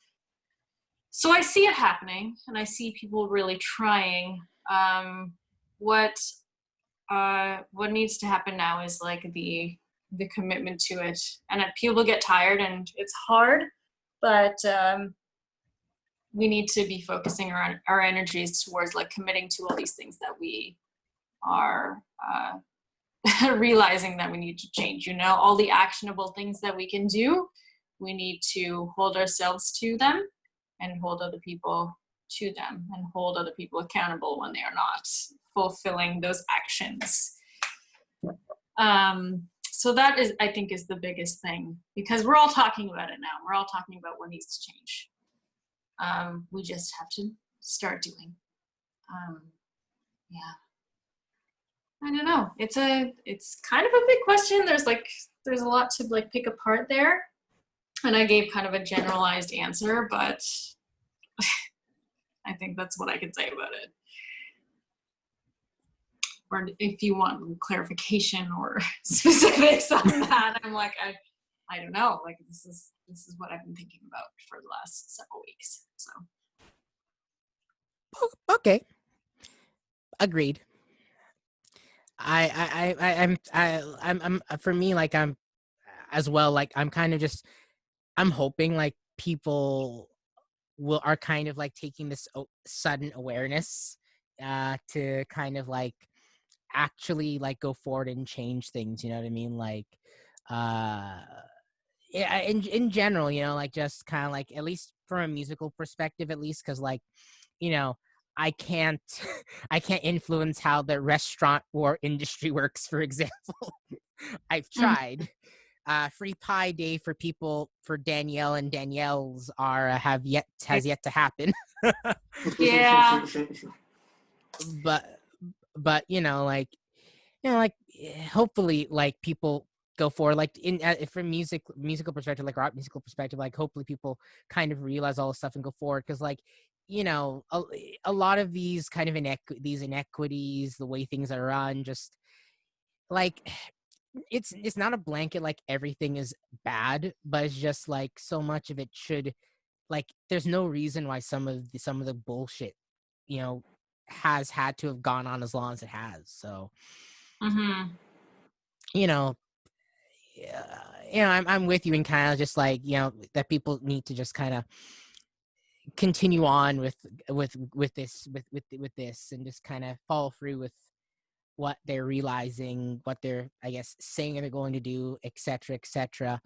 So I see it happening, and I see people really trying. What needs to happen now is like the commitment to it, and people get tired and it's hard, but we need to be focusing our energies towards like committing to all these things that we are realizing that we need to change, you know, all the actionable things that we can do. We need to hold ourselves to them and hold other people to them and hold other people accountable when they are not fulfilling those actions. So that is, I think, is the biggest thing, because we're all talking about it now. We're all talking about what needs to change. We just have to start doing. Yeah. I don't know. It's kind of a big question. There's a lot to like pick apart there. And I gave kind of a generalized answer, but I think that's what I can say about it. Or if you want clarification or specifics on that, I'm like, I don't know. Like this is what I've been thinking about for the last several weeks. So. Okay. Agreed. I'm for me, like I'm as well, like I'm kind of just, I'm hoping like people are kind of like taking this sudden awareness to kind of like actually like go forward and change things, you know what I mean, like yeah, in general, you know, like just kind of like, at least from a musical perspective, at least, because like, you know, I can't influence how the restaurant or industry works, for example. I've tried. Free pie day for people, for Danielle and Danielle's has yet to happen. Yeah. But you know, like hopefully like people go forward, like from musical perspective, like art musical perspective, like hopefully people kind of realize all this stuff and go forward, because like, you know, a lot of these kind of inequities, the way things are run, just like it's not a blanket like everything is bad, but it's just like so much of it should, like, there's no reason why some of the bullshit, you know, has had to have gone on as long as it has. So you know, I'm with you in kind of just like, you know, that people need to just kind of continue on with this and just kind of follow through with what they're realizing, what they're, I guess, saying they're going to do, etc., etc.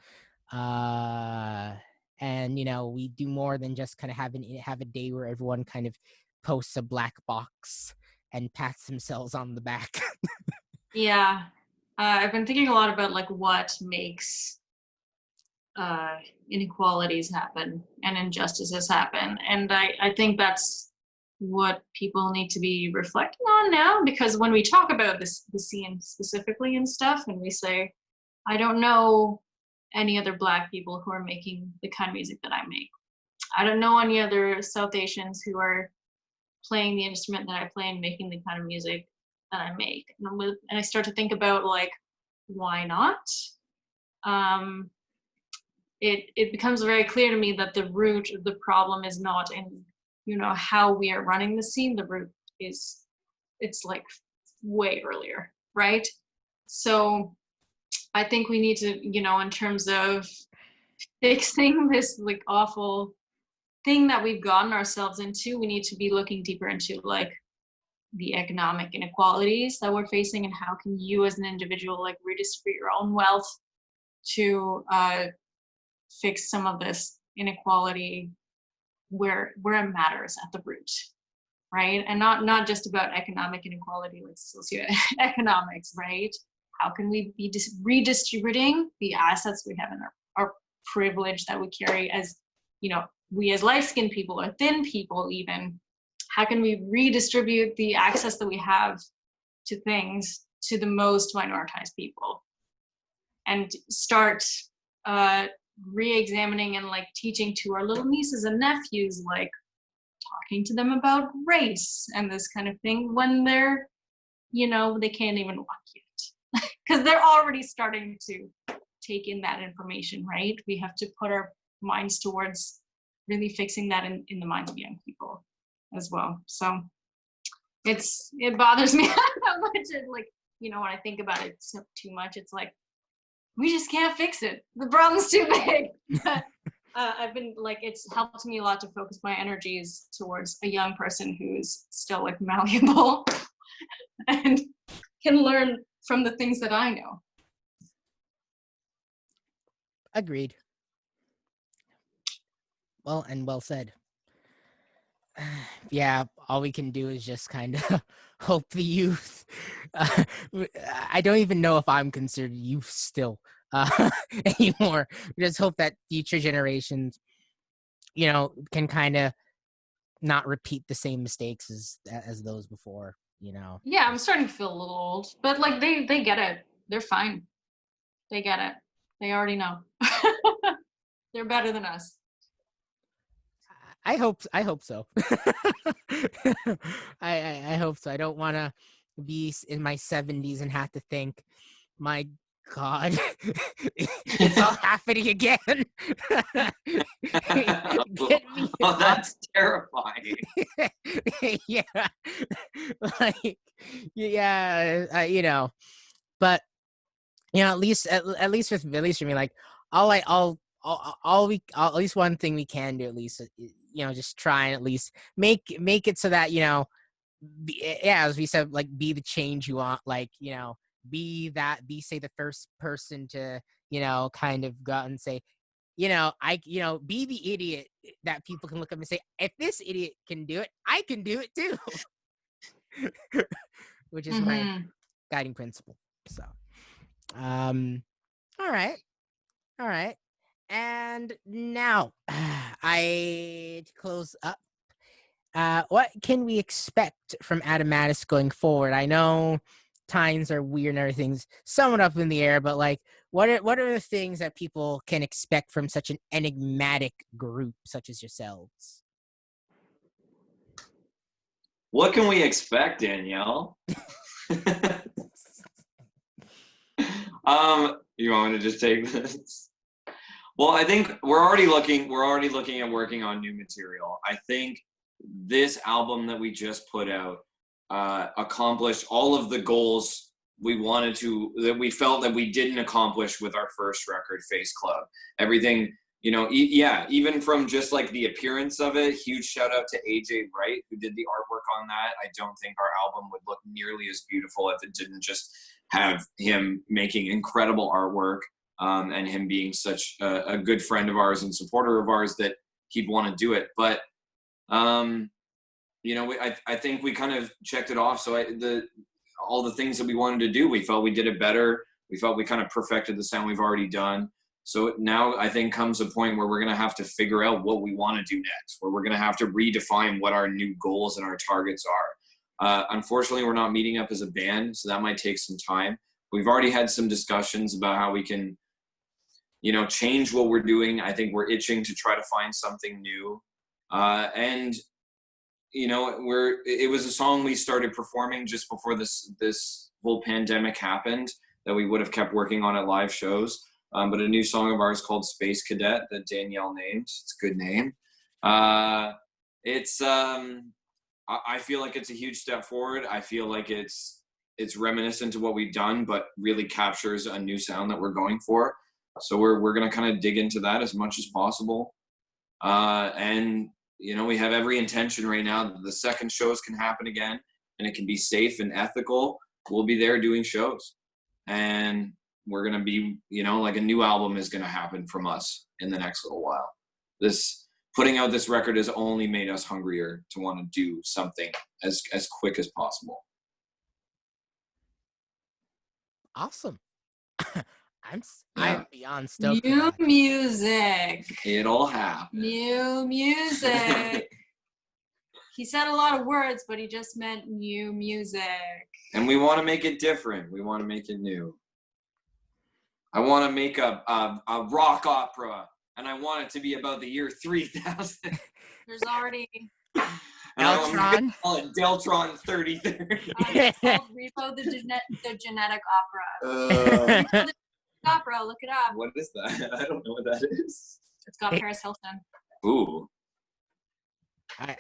And you know, we do more than just kind of have a day where everyone kind of posts a black box and pats themselves on the back. Yeah. I've been thinking a lot about like what makes inequalities happen and injustices happen, and I think that's what people need to be reflecting on now, because when we talk about the scene specifically and stuff, and we say, I don't know any other Black people who are making the kind of music that I make. I don't know any other South Asians who are playing the instrument that I play and making the kind of music that I make. And I start to think about like, why not? It becomes very clear to me that the root of the problem is not in, you know, how we are running the scene. The root is, it's like way earlier, right? So I think we need to, you know, in terms of fixing this like awful thing that we've gotten ourselves into, we need to be looking deeper into like the economic inequalities that we're facing, and how can you as an individual like redistribute your own wealth to fix some of this inequality where it matters at the root, right? And not just about economic inequality, like socioeconomics, right? How can we be redistributing the assets we have in our privilege that we carry as, we as light-skinned people or thin people even? How can we redistribute the access that we have to things to the most minoritized people? And start re-examining and like teaching to our little nieces and nephews, like talking to them about race and this kind of thing when they're, they can't even walk yet. Because they're already starting to take in that information, right? We have to put our minds towards really fixing that in the minds of young people as well. So it bothers me how much when I think about it too much, it's like, we just can't fix it. The problem's too big. I've been it's helped me a lot to focus my energies towards a young person who's still malleable and can learn from the things that I know. Agreed. Well, and well said. Yeah, all we can do is just kind of hope the youth. I don't even know if I'm considered youth still anymore. We just hope that future generations, can kind of not repeat the same mistakes as those before. Yeah, I'm starting to feel a little old, but they get it. They're fine. They get it. They already know. They're better than us. I hope so. I hope so. I don't want to be in my 70s and have to think, my God, it's all happening again. Get me that's terrifying. Yeah, but at least for me, at least one thing we can do, at least, just try and at least make it so that, as we said, be the change you want, be the first person to, kind of go out and say, be the idiot that people can look up and say, if this idiot can do it, I can do it too. Which is my guiding principle. So, all right. And now, to close up, what can we expect from Animatist going forward? I know times are weird and everything's somewhat up in the air, but what are the things that people can expect from such an enigmatic group such as yourselves? What can we expect, Danielle? You want me to just take this? Well, I think we're already looking at working on new material. I think this album that we just put out accomplished all of the goals that we felt that we didn't accomplish with our first record, Face Club. Everything, even from just the appearance of it. Huge shout out to AJ Wright, who did the artwork on that. I don't think our album would look nearly as beautiful if it didn't just have him making incredible artwork, and him being such a good friend of ours and supporter of ours that he'd want to do it. But I think we kind of checked it off. So all the things that we wanted to do, we felt we did it better. We felt we kind of perfected the sound we've already done. So now I think comes a point where we're going to have to figure out what we want to do next, where we're going to have to redefine what our new goals and our targets are. Unfortunately, we're not meeting up as a band, so that might take some time. We've already had some discussions about how we can, change what we're doing. I think we're itching to try to find something new. And it was a song we started performing just before this whole pandemic happened that we would have kept working on at live shows. But a new song of ours called Space Cadet that Danielle named. It's a good name. I feel like it's a huge step forward. I feel like it's reminiscent to what we've done, but really captures a new sound that we're going for. So we're going to kind of dig into that as much as possible. And we have every intention right now that the second shows can happen again and it can be safe and ethical. We'll be there doing shows. And we're gonna be, you know, like a new album is gonna happen from us in the next little while. Putting out this record has only made us hungrier to want to do something as quick as possible. Awesome. I'm beyond stoked. New music. It'll happen. New music. He said a lot of words, but he just meant new music. And we want to make it different. We want to make it new. I want to make a rock opera, and I want it to be about the year 3000. There's already... Deltron? Call it Deltron 3030. It's called Repo the Genetic Opera. Repo the Opera, look it up. What is that? I don't know what that is. It's got Paris Hilton. Ooh.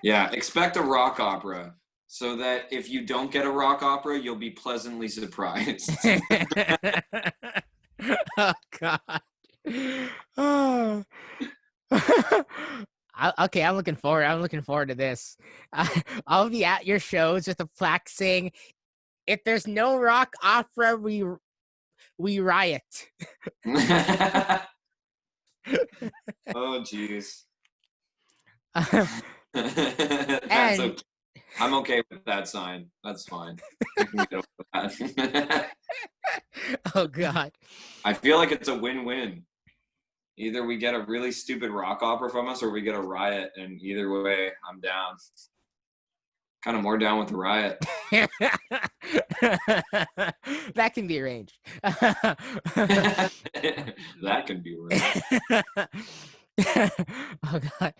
Yeah, expect a rock opera, so that if you don't get a rock opera, you'll be pleasantly surprised. Oh God. Oh. Okay, I'm looking forward to this. I'll be at your shows with a plaque saying, "If there's no rock opera, we riot." Oh, jeez. And okay. I'm okay with that sign. That's fine. I can get over that. Oh God. I feel like it's a win-win. Either we get a really stupid rock opera from us, or we get a riot, and either way, I'm down. Kind of more down with the riot. That can be arranged. That can be arranged. Oh God.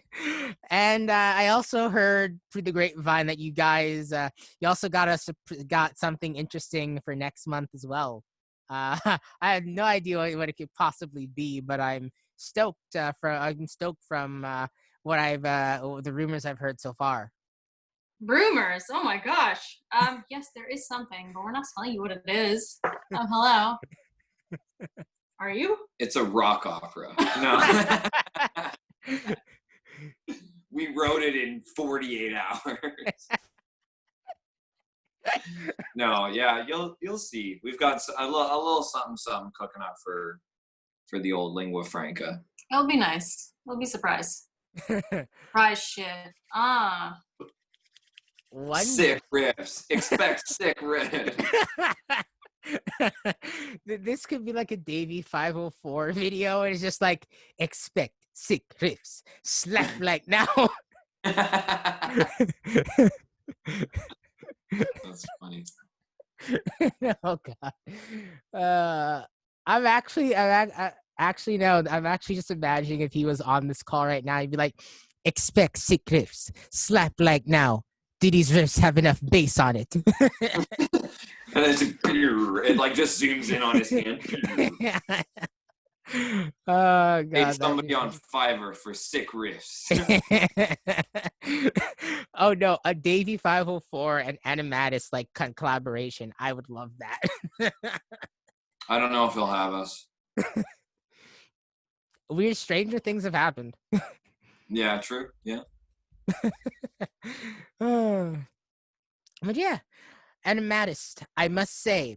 And I also heard through the grapevine that you guys you also got something interesting for next month as well. I have no idea what it could possibly be, but I'm stoked from what I've the rumors I've heard so far. Rumors. Oh my gosh. Yes, there is something, but we're not telling you what it is. Hello. Are you? It's a rock opera. No. We wrote it in 48 hours. No, yeah, you'll see. We've got a little something cooking up for the old Lingua Franca. It'll be nice. We'll be surprised. Surprise shit. Sick riffs. Expect sick riffs. This could be like a Davey 504 video, and it's just like, expect sick riffs, slap like now. That's funny. Oh God. I'm actually just imagining if he was on this call right now, he'd be like, expect sick riffs, slap like now. Do these riffs have enough bass on it? And it like just zooms in on his hand. Oh God! Paid somebody on Fiverr for sick riffs. Oh no, a Davey 504 and Animatist like collaboration. I would love that. I don't know if he'll have us. Weird, stranger things have happened. Yeah, true. Yeah. But yeah, Animatist. I must say,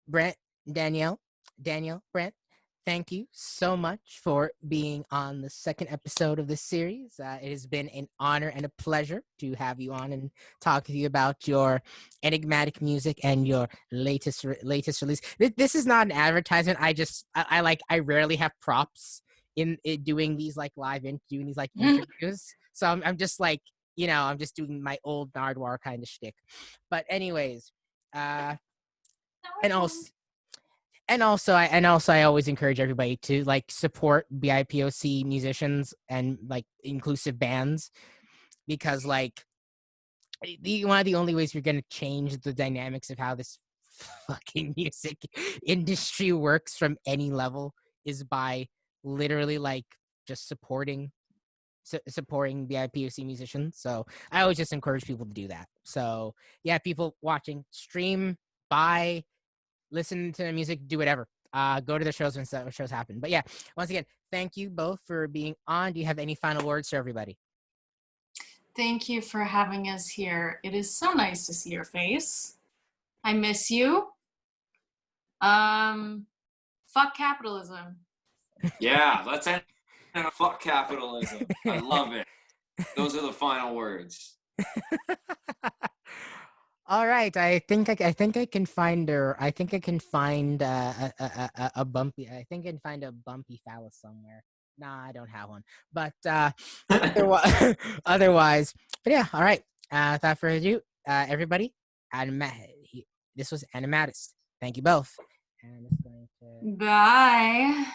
Brent, Danielle, Brent, thank you so much for being on the second episode of this series. It has been an honor and a pleasure to have you on and talk to you about your enigmatic music and your latest release. This is not an advertisement. I rarely have props in doing these like doing these like interviews. So I'm just like, you know, I'm just doing my old Nardwuar kind of shtick. But anyways, and also I always encourage everybody to like support BIPOC musicians and like inclusive bands, because like one of the only ways you're gonna change the dynamics of how this fucking music industry works from any level is by literally like just supporting BIPOC musicians. So I always just encourage people to do that. So yeah, people watching, stream, buy, listen to the music, do whatever. Go to the shows when shows happen. But yeah, once again, thank you both for being on. Do you have any final words for everybody? Thank you for having us here. It is so nice to see your face. I miss you. Fuck capitalism. Yeah, let's end on a fuck capitalism. I love it. Those are the final words. All right, I think I can find a bumpy. I think I can find a bumpy phallus somewhere. Nah, I don't have one. But otherwise, but yeah. All right. Without further ado, everybody, this was Animatist. Thank you both. And it's going to Bye.